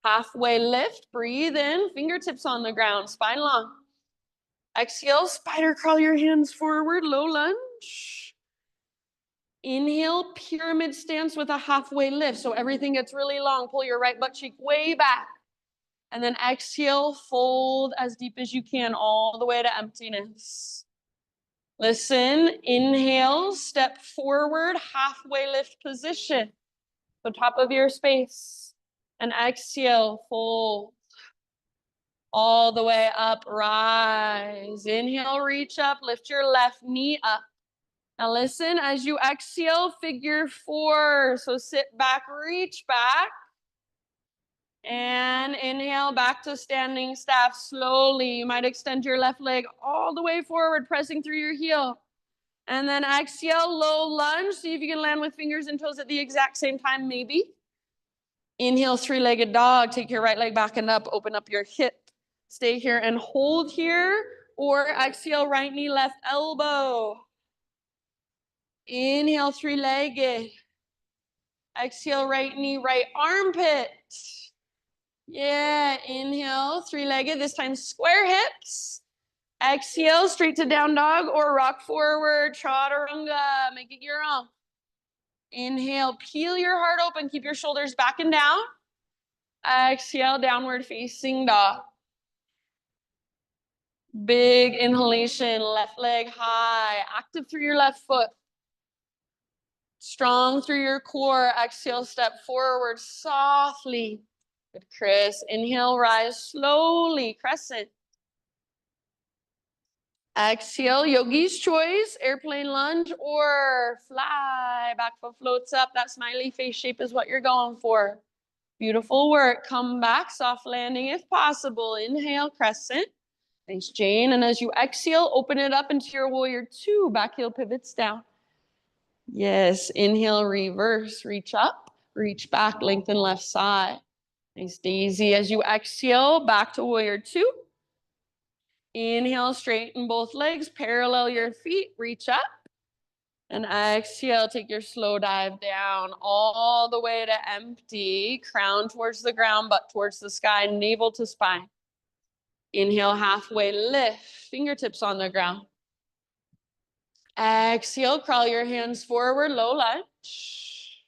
Halfway lift, breathe in, fingertips on the ground, spine long. Exhale, spider crawl your hands forward, low lunge. Inhale, pyramid stance with a halfway lift. So everything gets really long. Pull your right butt cheek way back. And then exhale, fold as deep as you can all the way to emptiness. Listen, inhale, step forward, halfway lift position. So top of your space. And exhale, fold. All the way up, rise. Inhale, reach up, lift your left knee up. Now listen, as you exhale, figure 4. So sit back, reach back. And inhale, back to standing staff slowly. You might extend your left leg all the way forward, pressing through your heel. And then exhale, low lunge. See if you can land with fingers and toes at the exact same time, maybe. Inhale, 3-legged dog. Take your right leg back and up. Open up your hip. Stay here and hold here. Or exhale, right knee, left elbow. Inhale, 3-legged. Exhale, right knee, right armpit. Yeah, inhale, 3-legged. This time, square hips. Exhale, straight to down dog or rock forward, chaturanga. Make it your own. Inhale, peel your heart open. Keep your shoulders back and down. Exhale, downward facing dog. Big inhalation, left leg high, active through your left foot. Strong through your core. Exhale, step forward softly. Good, Chris. Inhale, rise slowly, crescent. Exhale, yogi's choice, airplane lunge or fly. Back foot floats up. That smiley face shape is what you're going for. Beautiful work. Come back, soft landing if possible. Inhale, crescent. Thanks, Jane. And as you exhale, open it up into your warrior 2. Back heel pivots down. Yes, inhale, reverse. Reach up, reach back, lengthen left side. Nice, Daisy. As you exhale, back to warrior 2. Inhale, straighten both legs, parallel your feet, reach up. And exhale, take your slow dive down all the way to empty. Crown towards the ground, butt towards the sky, navel to spine. Inhale, halfway lift, fingertips on the ground. Exhale, crawl your hands forward, low lunge.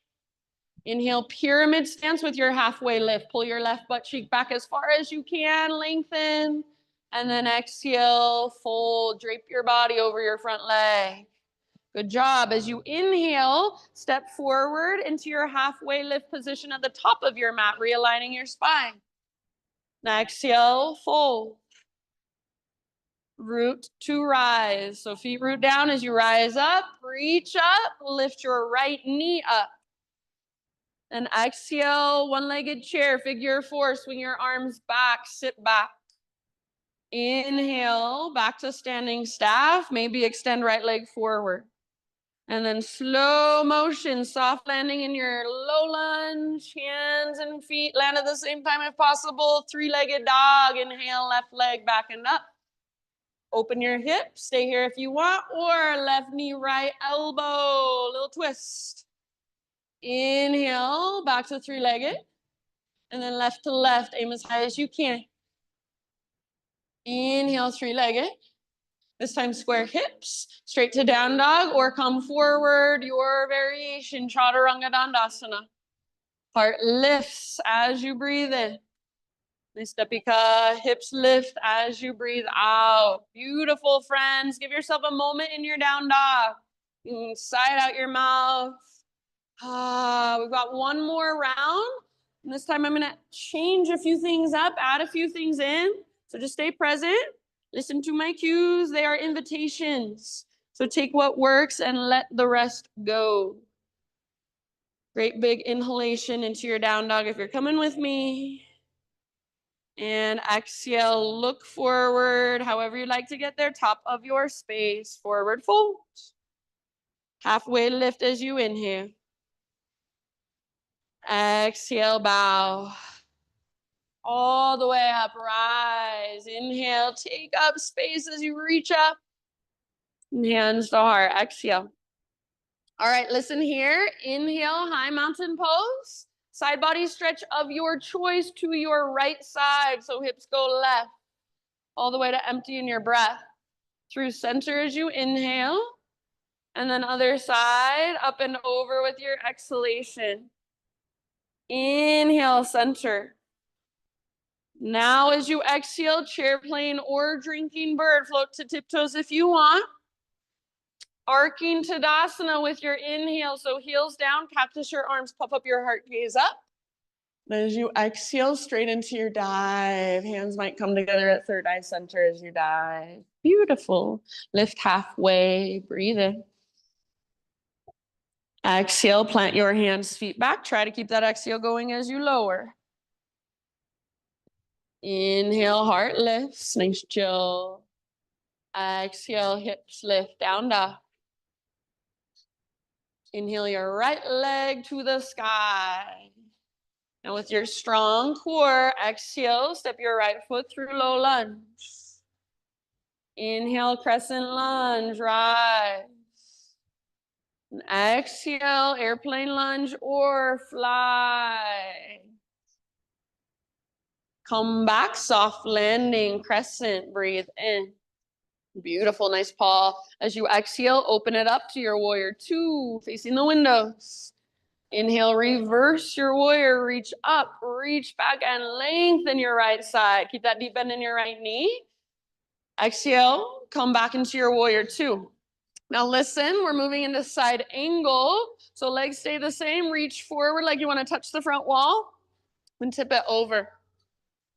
Inhale, pyramid stance with your halfway lift. Pull your left butt cheek back as far as you can, lengthen. And then exhale, fold, drape your body over your front leg. Good job. As you inhale, step forward into your halfway lift position at the top of your mat, realigning your spine. Now exhale, fold. Root to rise. So feet root down as you rise up, reach up, lift your right knee up. And exhale, one-legged chair, figure 4, swing your arms back, sit back. Inhale, back to standing staff, maybe extend right leg forward. And then slow motion, soft landing in your low lunge, hands and feet land at the same time if possible. 3-legged dog, inhale, left leg back and up. Open your hips, stay here if you want, or left knee, right elbow, little twist. Inhale, back to 3-legged, and then left to left, aim as high as you can. Inhale, 3-legged. This time square hips, straight to down dog, or come forward, your variation, chaturanga dandasana. Heart lifts as you breathe in. Nice, Deepika. Hips lift as you breathe out. Beautiful, friends. Give yourself a moment in your down dog. Side out your mouth. We've got one more round. And this time I'm going to change a few things up, add a few things in. So just stay present. Listen to my cues. They are invitations. So take what works and let the rest go. Great big inhalation into your down dog if you're coming with me. And exhale, look forward, however you'd like to get there, top of your space, forward fold. Halfway lift as you inhale. Exhale, bow. All the way up, rise. Inhale, take up space as you reach up. Hands to heart, exhale. All right, listen here. Inhale, high mountain pose. Side body stretch of your choice to your right side. So hips go left. All the way to empty in your breath. Through center as you inhale. And then other side, up and over with your exhalation. Inhale, center. Now as you exhale, chair plane or drinking bird, float to tiptoes if you want. Arcing Tadasana with your inhale, so heels down, cactus your arms, puff up your heart, gaze up. As you exhale straight into your dive, hands might come together at third eye center as you dive. Beautiful. Lift halfway, breathe in. Exhale, plant your hands, feet back. Try to keep that exhale going as you lower. Inhale, heart lifts, nice chill. Exhale, hips lift, down dog. Inhale your right leg to the sky. And with your strong core, exhale, step your right foot through low lunge. Inhale, crescent lunge, rise. And exhale, airplane lunge or fly. Come back, soft landing, crescent, breathe in. Beautiful, nice paw. As you exhale, open it up to your warrior two, facing the windows. Inhale, reverse your warrior, reach up, reach back, and lengthen your right side. Keep that deep bend in your right knee. Exhale, come back into your warrior two. Now listen, we're moving into side angle. So legs stay the same, reach forward like you want to touch the front wall, and tip it over.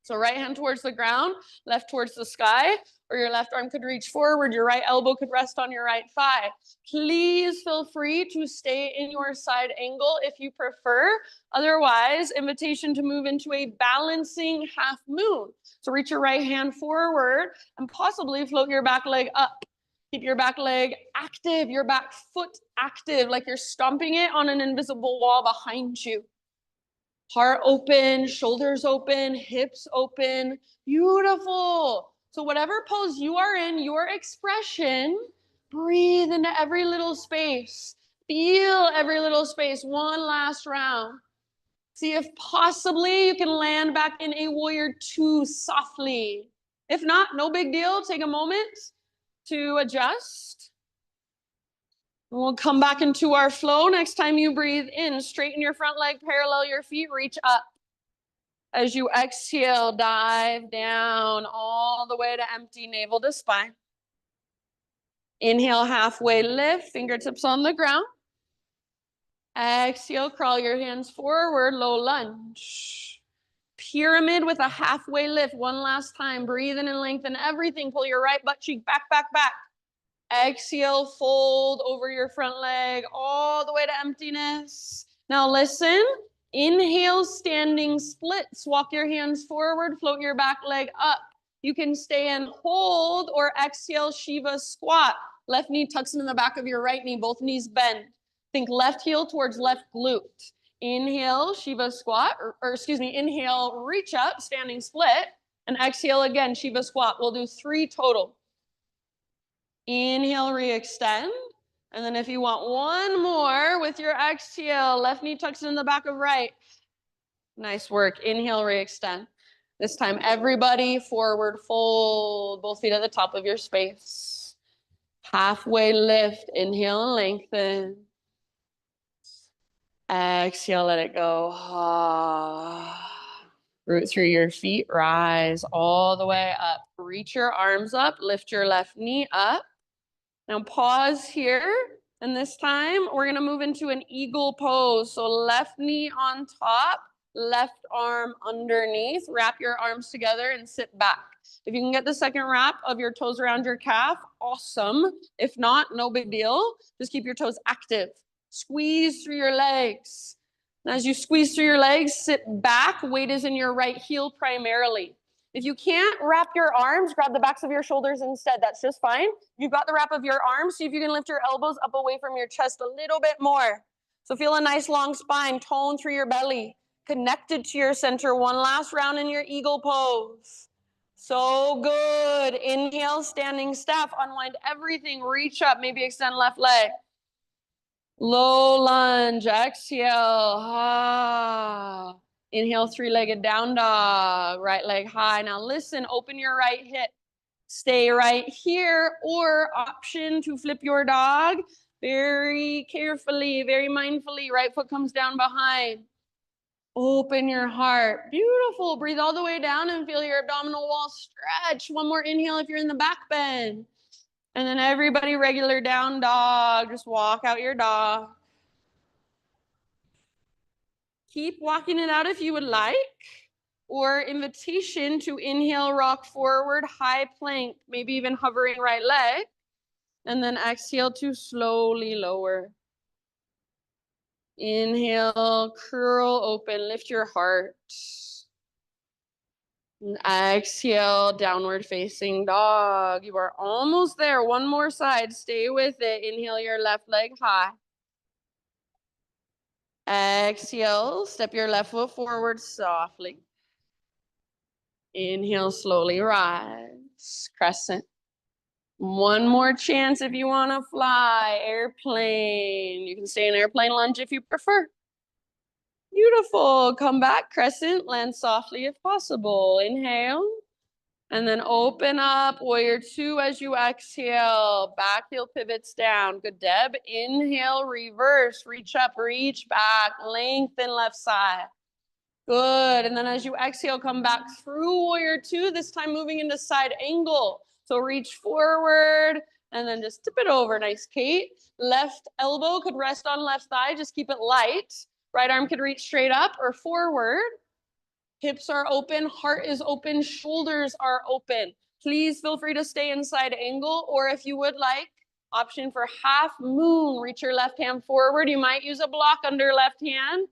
So right hand towards the ground, left towards the sky, or your left arm could reach forward, your right elbow could rest on your right thigh. Please feel free to stay in your side angle if you prefer. Otherwise, invitation to move into a balancing half moon. So reach your right hand forward and possibly float your back leg up. Keep your back leg active, your back foot active, like you're stomping it on an invisible wall behind you. Heart open, shoulders open, hips open. Beautiful. So whatever pose you are in, your expression, breathe into every little space. Feel every little space. One last round. See if possibly you can land back in a warrior two softly. If not, no big deal. Take a moment to adjust. We'll come back into our flow. Next time you breathe in, straighten your front leg, parallel your feet, reach up. As you exhale, dive down all the way to empty navel to spine. Inhale, halfway lift, fingertips on the ground. Exhale, crawl your hands forward, low lunge. Pyramid with a halfway lift. One last time. Breathe in and lengthen everything. Pull your right butt cheek back, back, back. Exhale, fold over your front leg all the way to emptiness. Now listen. Inhale, standing splits. Walk your hands forward, float your back leg up. You can stay and hold or exhale, Shiva squat. Left knee tucks into the back of your right knee, both knees bend. Think left heel towards left glute. Inhale, Shiva squat, inhale, reach up, standing split, and exhale again, Shiva squat. We'll do 3 total. Inhale, re-extend. And then if you want one more with your exhale, left knee tucks in the back of right. Nice work. Inhale, re-extend. This time, everybody forward fold, both feet at the top of your space. Halfway lift, inhale and lengthen. Exhale, let it go. Root through your feet, rise all the way up. Reach your arms up, lift your left knee up. Now pause here, and this time we're gonna move into an eagle pose. So left knee on top, left arm underneath. Wrap your arms together and sit back. If you can get the second wrap of your toes around your calf, awesome. If not, no big deal. Just keep your toes active. Squeeze through your legs. And as you squeeze through your legs, sit back. Weight is in your right heel primarily. If you can't wrap your arms, grab the backs of your shoulders instead. That's just fine. You've got the wrap of your arms. See if you can lift your elbows up away from your chest a little bit more. So feel a nice long spine, tone through your belly, connected to your center. One last round in your eagle pose. So good. Inhale, standing staff. Unwind everything. Reach up. Maybe extend left leg. Low lunge. Exhale. Inhale, 3-legged down dog. Right leg high. Now listen, open your right hip. Stay right here, or option to flip your dog. Very carefully, very mindfully. Right foot comes down behind. Open your heart. Beautiful. Breathe all the way down and feel your abdominal wall stretch. One more inhale if you're in the back bend. And then everybody, regular down dog. Just walk out your dog. Keep walking it out if you would like. Or invitation to inhale, rock forward, high plank, maybe even hovering right leg. And then exhale to slowly lower. Inhale, curl open, lift your heart. And exhale, downward facing dog. You are almost there. One more side. Stay with it. Inhale your left leg high. Exhale, step your left foot forward softly. Inhale, slowly rise. Crescent. One more chance if you want to fly. Airplane. You can stay in airplane lunge if you prefer. Beautiful. Come back, crescent. Land softly if possible. Inhale. And then open up, warrior two as you exhale. Back heel pivots down. Good, Deb. Inhale, reverse. Reach up, reach back. Lengthen left side. Good. And then as you exhale, come back through warrior two, this time moving into side angle. So reach forward and then just tip it over. Nice, Kate. Left elbow could rest on left thigh. Just keep it light. Right arm could reach straight up or forward. Hips are open, heart is open, shoulders are open. Please feel free to stay in side angle, or if you would like, option for half moon. Reach your left hand forward. You might use a block under left hand.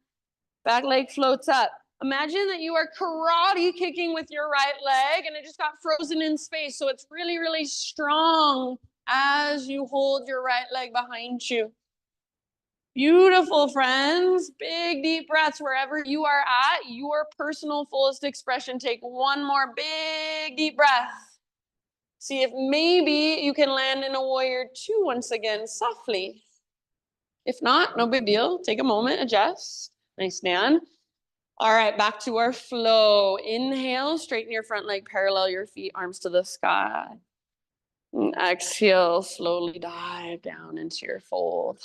Back leg floats up. Imagine that you are karate kicking with your right leg and it just got frozen in space. So it's really, really strong as you hold your right leg behind you. Beautiful, friends. Big, deep breaths wherever you are at, your personal fullest expression. Take one more big, deep breath. See if maybe you can land in a warrior two once again, softly. If not, no big deal. Take a moment, adjust. Nice, Dan. All right, back to our flow. Inhale, straighten your front leg, parallel your feet, arms to the sky. And exhale, slowly dive down into your fold.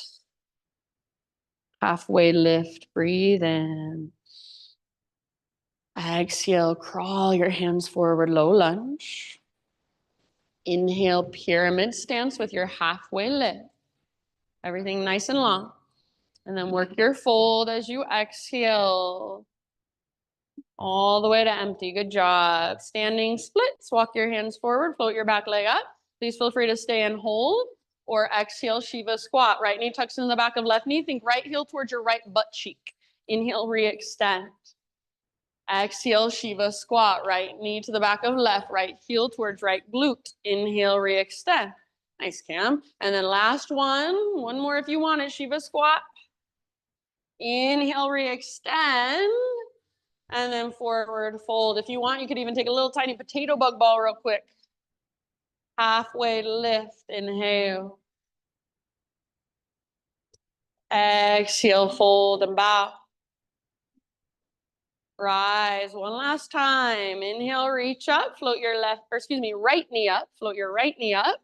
Halfway lift, breathe in. Exhale, crawl your hands forward, low lunge. Inhale, pyramid stance with your halfway lift. Everything nice and long. And then work your fold as you exhale. All the way to empty. Good job. Standing splits. Walk your hands forward. Float your back leg up. Please feel free to stay and hold. Or exhale, Shiva squat. Right knee tucks in the back of left knee. Think right heel towards your right butt cheek. Inhale, re-extend. Exhale, Shiva squat. Right knee to the back of left. Right heel towards right glute. Inhale, re-extend. Nice, Cam. And then last one. One more if you want it. Shiva squat. Inhale, re-extend. And then forward fold. If you want, you could even take a little tiny potato bug ball real quick. Halfway lift, inhale. Exhale, fold and bow. Rise one last time. Inhale, reach up, float your right knee up, float your right knee up.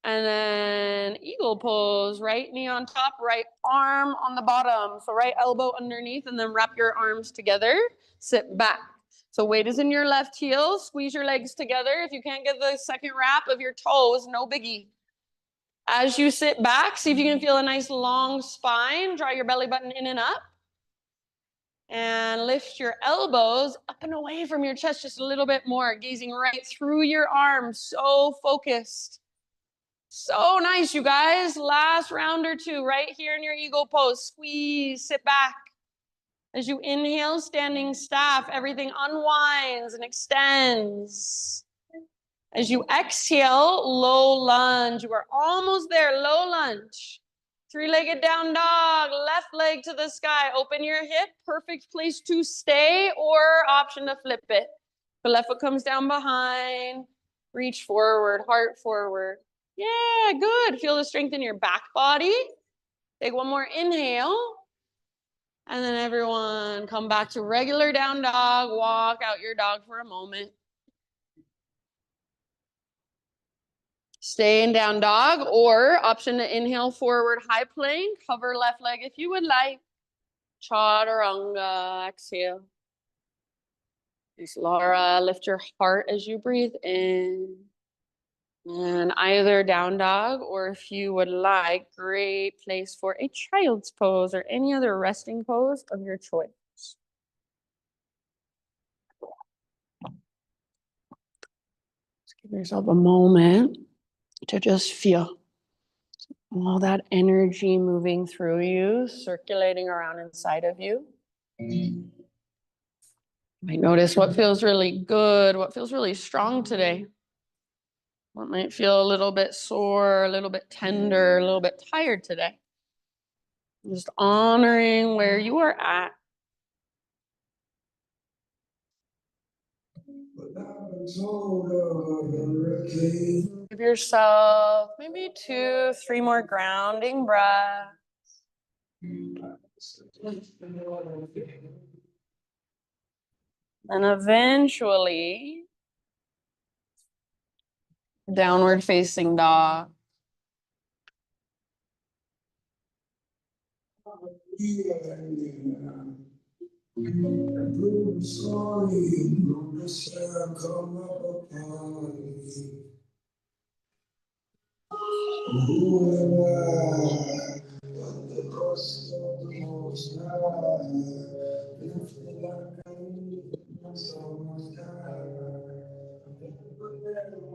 And then eagle pose, right knee on top, right arm on the bottom. So right elbow underneath and then wrap your arms together, sit back. So weight is in your left heel, squeeze your legs together. If you can't get the second wrap of your toes, no biggie. As you sit back, see if you can feel a nice long spine. Draw your belly button in and up. And lift your elbows up and away from your chest just a little bit more, gazing right through your arms, so focused. So nice, you guys. Last round or two, right here in your eagle pose. Squeeze, sit back. As you inhale, standing staff, everything unwinds and extends. As you exhale, low lunge. You are almost there, low lunge. Three-legged down dog, left leg to the sky. Open your hip, perfect place to stay, or option to flip it. The left foot comes down behind. Reach forward, heart forward. Yeah, good. Feel the strength in your back body. Take one more inhale. And then everyone come back to regular down dog. Walk out your dog for a moment. Stay in down dog, or option to inhale forward high plank. Hover left leg if you would like. Chaturanga. Exhale. Thanks, Laura. Lift your heart as you breathe in. And either down dog, or if you would like, great place for a child's pose or any other resting pose of your choice. Give yourself a moment to just feel all that energy moving through you, circulating around inside of you. You might notice what feels really good, what feels really strong today. What might feel a little bit sore, a little bit tender, a little bit tired today. Just honoring where you are at. Give yourself maybe 2, 3 more grounding breaths. And eventually, downward facing dog.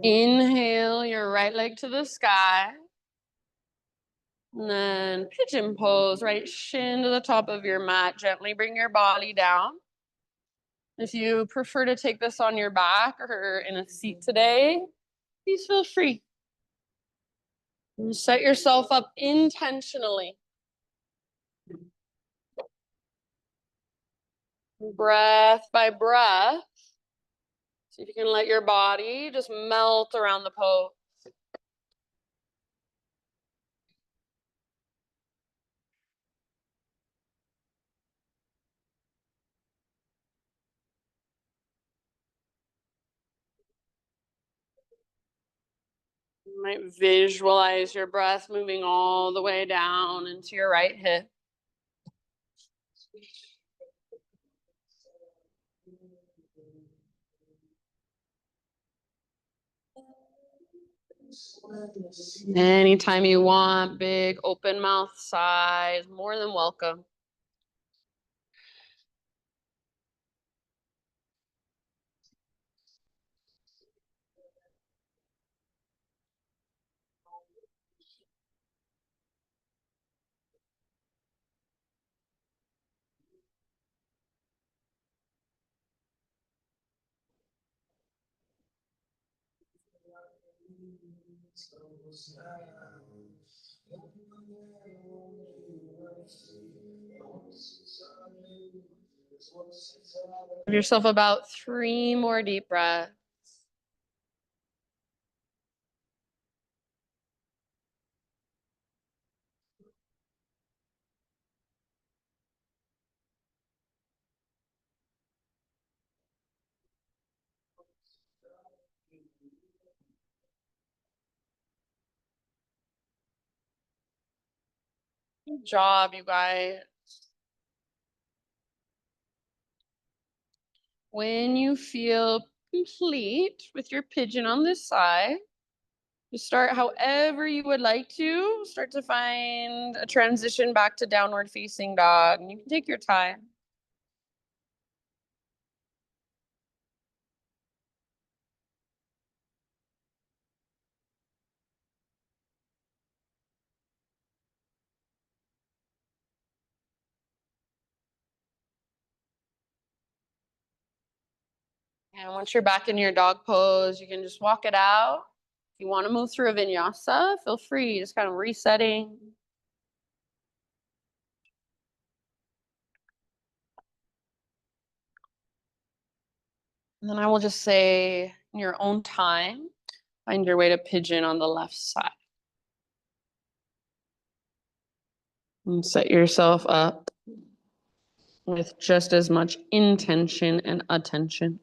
Inhale your right leg to the sky. And then pigeon pose, right shin to the top of your mat. Gently bring your body down. If you prefer to take this on your back or in a seat today, please feel free. And set yourself up intentionally. Breath by breath. See if you can let your body just melt around the pose. You might visualize your breath moving all the way down into your right hip. Anytime you want, big open mouth sighs, more than welcome. Give yourself about 3 more deep breaths. Good job, you guys. When you feel complete with your pigeon on this side, just start however you would like to. Start to find a transition back to downward facing dog. And you can take your time. And once you're back in your dog pose, you can just walk it out. If you want to move through a vinyasa, feel free, just kind of resetting. And then I will just say, in your own time, find your way to pigeon on the left side. And set yourself up with just as much intention and attention.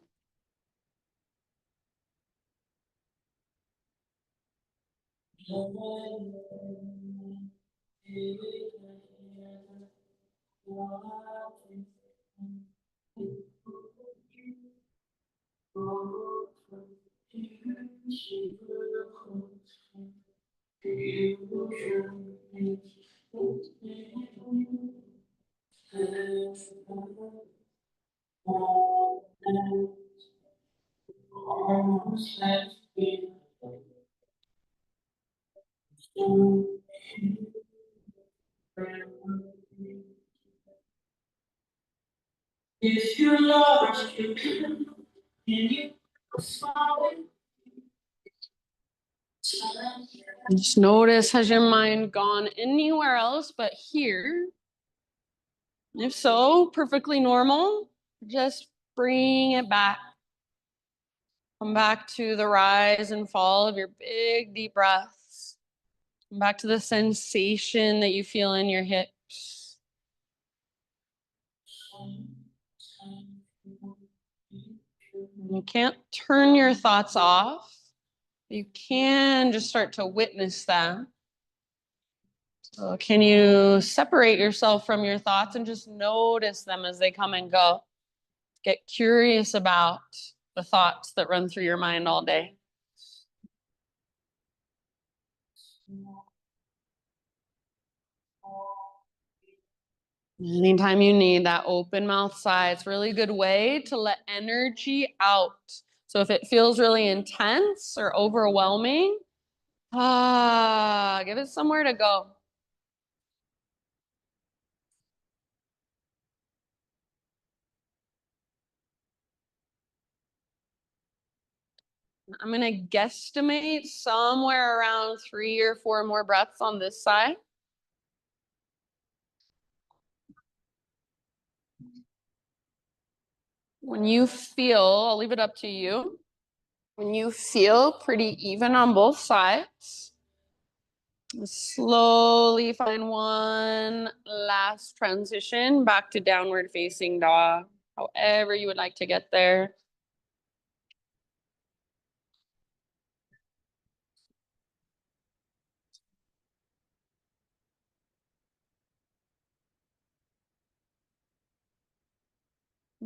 If you're lost, you can you smile. Just notice, has your mind gone anywhere else but here? If so, perfectly normal. Just bring it back. Come back to the rise and fall of your big, deep breaths. Come back to the sensation that you feel in your hips. You can't turn your thoughts off. You can just start to witness them. So can you separate yourself from your thoughts and just notice them as they come and go? Get curious about the thoughts that run through your mind all day. Anytime you need that open mouth sigh, it's a really good way to let energy out. So if it feels really intense or overwhelming, give it somewhere to go. I'm going to guesstimate somewhere around 3 or 4 more breaths on this side. When you feel, I'll leave it up to you. When you feel pretty even on both sides, slowly find one last transition back to downward facing dog, however you would like to get there.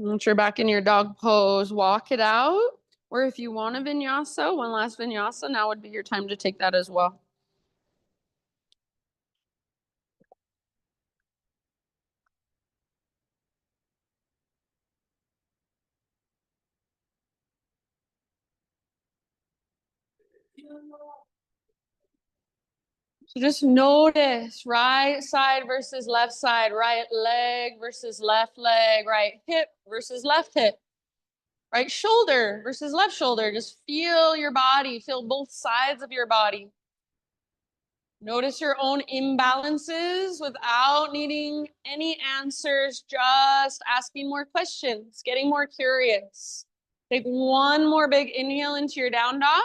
Once you're back in your dog pose, walk it out. Or if you want a vinyasa, one last vinyasa, now would be your time to take that as well. So just notice right side versus left side, right leg versus left leg, right hip versus left hip, right shoulder versus left shoulder. Just feel your body, feel both sides of your body. Notice your own imbalances without needing any answers, just asking more questions, getting more curious. Take one more big inhale into your down dog.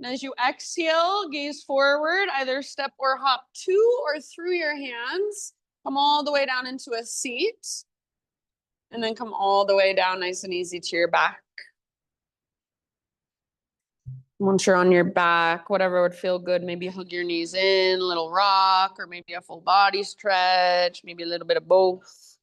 And as you exhale, gaze forward, either step or hop to or through your hands. Come all the way down into a seat. And then come all the way down nice and easy to your back. Once you're on your back, whatever would feel good, maybe hug your knees in, a little rock, or maybe a full body stretch, maybe a little bit of both.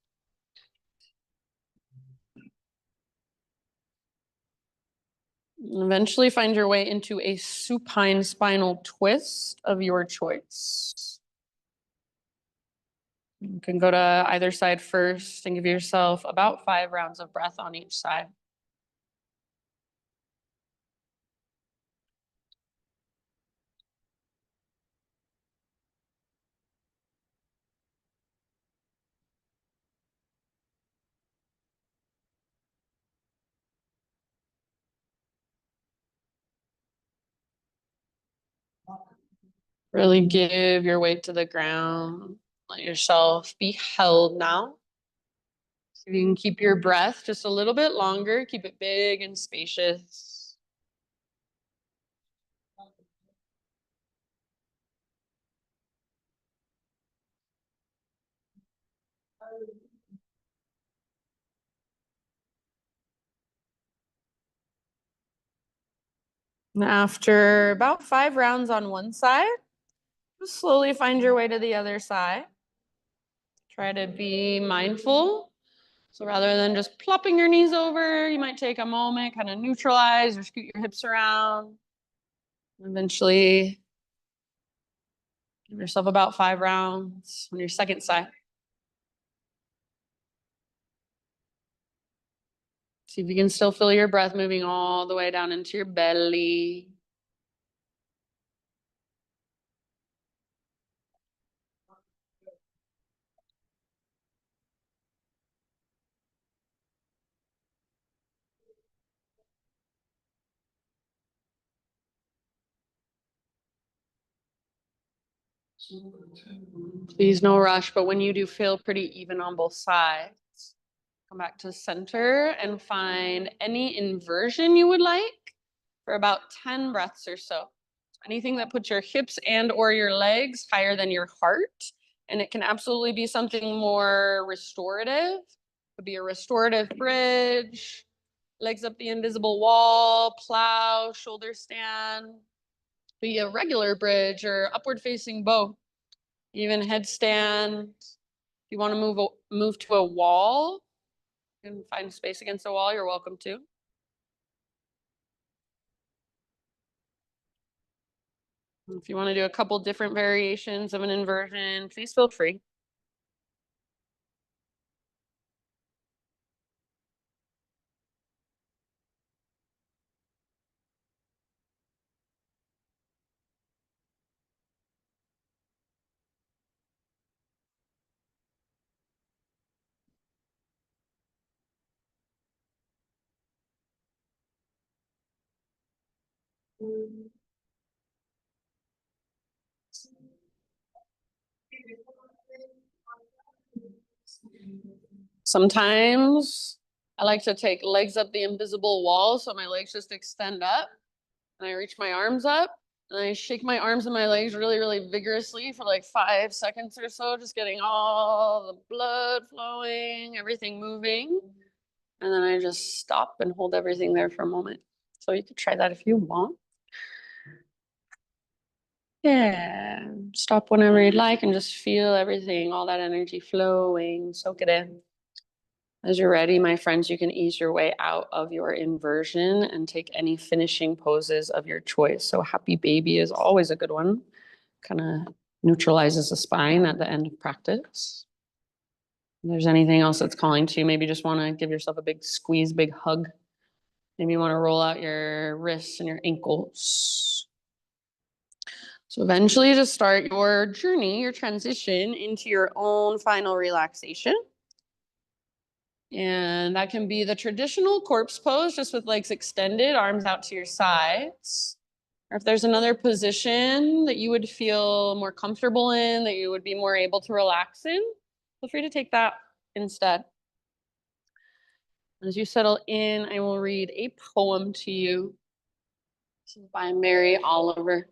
Eventually find your way into a supine spinal twist of your choice. You can go to either side first and give yourself about 5 rounds of breath on each side. Really give your weight to the ground. Let yourself be held now. So you can keep your breath just a little bit longer. Keep it big and spacious. And after about 5 rounds on one side, just slowly find your way to the other side. Try to be mindful. So rather than just plopping your knees over, you might take a moment, kind of neutralize or scoot your hips around. Eventually, give yourself about 5 rounds on your second side. See if you can still feel your breath moving all the way down into your belly. Please, no rush, but when you do feel pretty even on both sides, come back to center and find any inversion you would like for about 10 breaths or so. Anything that puts your hips and or your legs higher than your heart. And it can absolutely be something more restorative. It could be a restorative bridge, legs up the invisible wall, plow, shoulder stand. Be a regular bridge or upward facing bow, even headstand. If you want to move to a wall and find space against the wall, you're welcome to. If you want to do a couple different variations of an inversion, please feel free. Sometimes I like to take legs up the invisible wall so my legs just extend up and I reach my arms up and I shake my arms and my legs really, really vigorously for like 5 seconds or so, just getting all the blood flowing, everything moving. And then I just stop and hold everything there for a moment. So you could try that if you want. Yeah, stop whenever you'd like and just feel everything, all that energy flowing, soak it in. As you're ready, my friends, you can ease your way out of your inversion and take any finishing poses of your choice. So happy baby is always a good one. Kind of neutralizes the spine at the end of practice. If there's anything else that's calling to you, maybe just want to give yourself a big squeeze, big hug. Maybe you want to roll out your wrists and your ankles. So eventually to start your journey, your transition into your own final relaxation. And that can be the traditional corpse pose, just with legs extended, arms out to your sides. Or if there's another position that you would feel more comfortable in, that you would be more able to relax in, feel free to take that instead. As you settle in, I will read a poem to you. This is by Mary Oliver.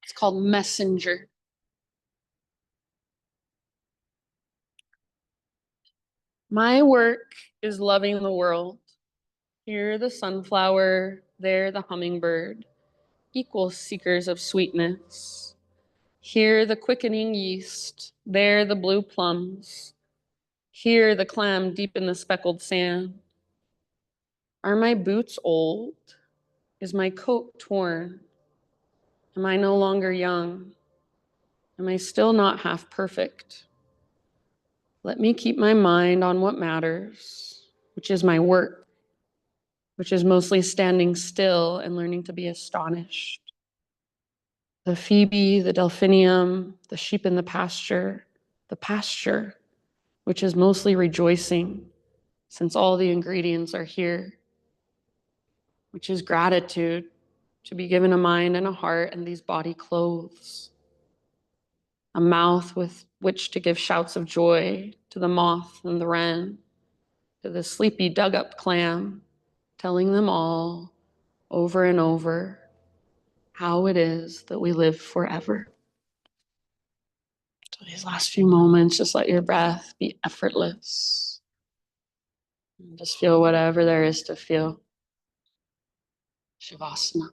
It's called Messenger. My work is loving the world. Here the sunflower, there the hummingbird, equal seekers of sweetness. Here the quickening yeast, there the blue plums. Here the clam deep in the speckled sand. Are my boots old? Is my coat torn? Am I no longer young? Am I still not half perfect? Let me keep my mind on what matters, which is my work, which is mostly standing still and learning to be astonished. The phoebe, the delphinium, the sheep in the pasture, which is mostly rejoicing, since all the ingredients are here, which is gratitude, to be given a mind and a heart and these body clothes, a mouth with which to give shouts of joy to the moth and the wren, to the sleepy dug-up clam, telling them all over and over how it is that we live forever. So these last few moments, just let your breath be effortless. And just feel whatever there is to feel. Shavasana.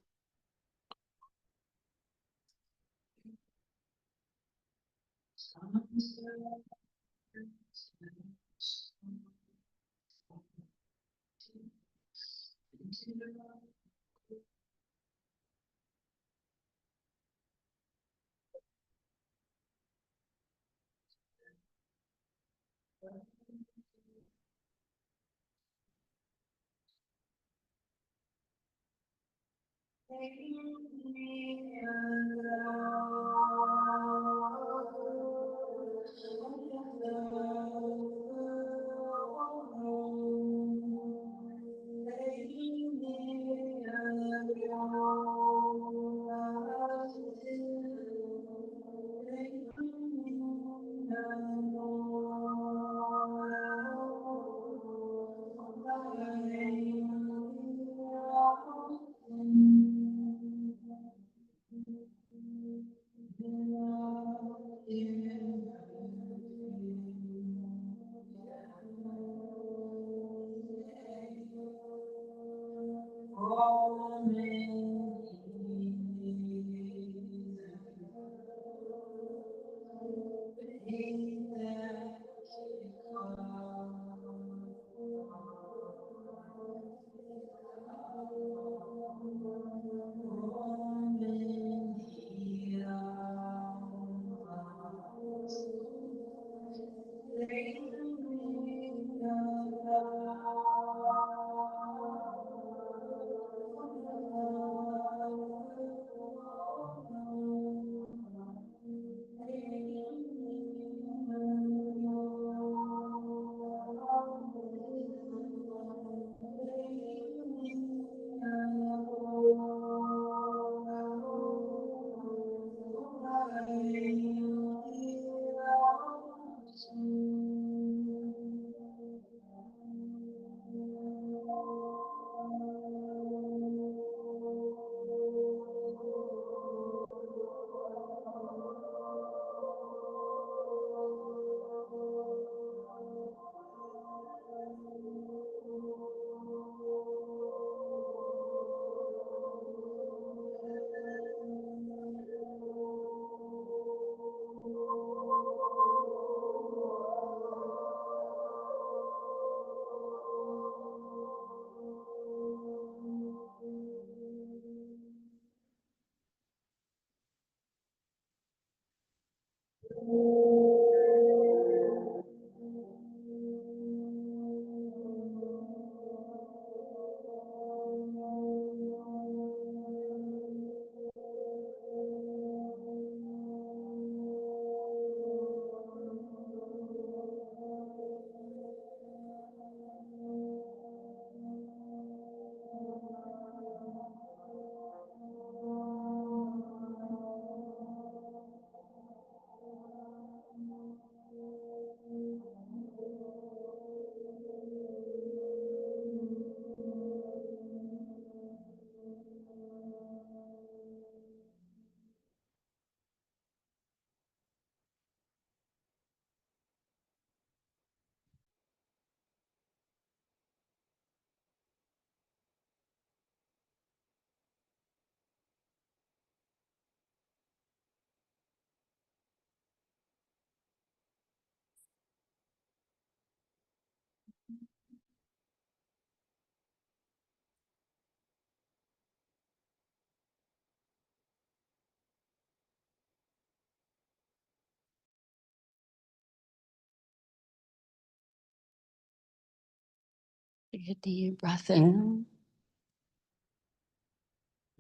Take a deep breath in.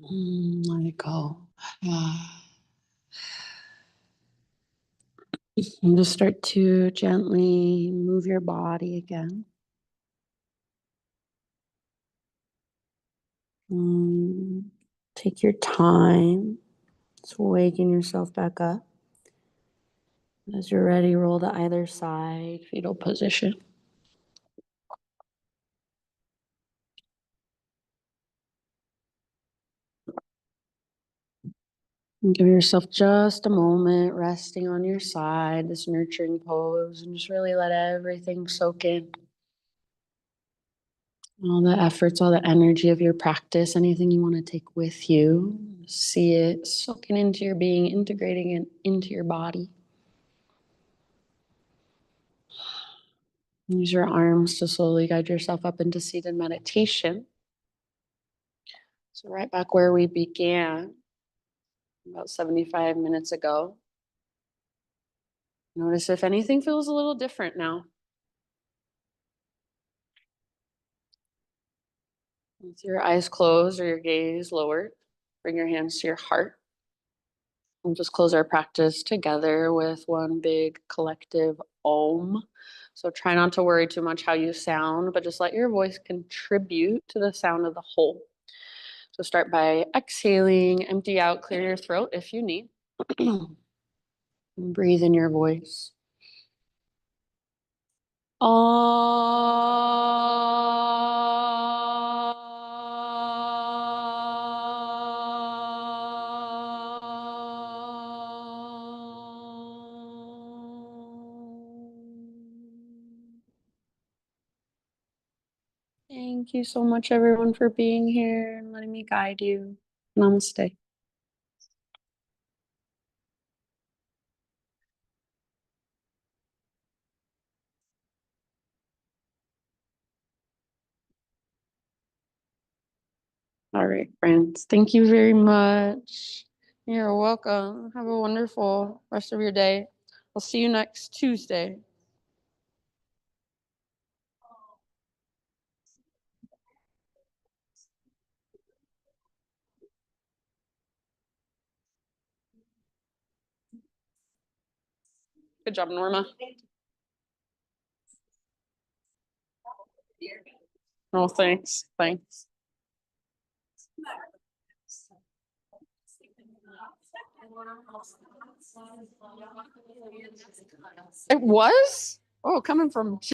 Let it go. And just start to gently move your body again. Take your time. Just waking yourself back up. As you're ready, roll to either side, fetal position. And give yourself just a moment resting on your side, this nurturing pose, and just really let everything soak in. All the efforts, all the energy of your practice, anything you want to take with you, see it soaking into your being, integrating it into your body. Use your arms to slowly guide yourself up into seated meditation. So right back where we began, about 75 minutes ago. Notice if anything feels a little different now. With your eyes closed or your gaze lowered. Bring your hands to your heart. We'll just close our practice together with one big collective Om. So try not to worry too much how you sound, but just let your voice contribute to the sound of the whole. So start by exhaling, empty out, clear your throat if you need. Breathe in your voice. Thank you so much, everyone, for being here and letting me guide you. Namaste. All right, friends. Thank you very much. You're welcome. Have a wonderful rest of your day. I'll see you next Tuesday. Good job, Norma. Oh, thanks. Thanks. It was? Oh, coming from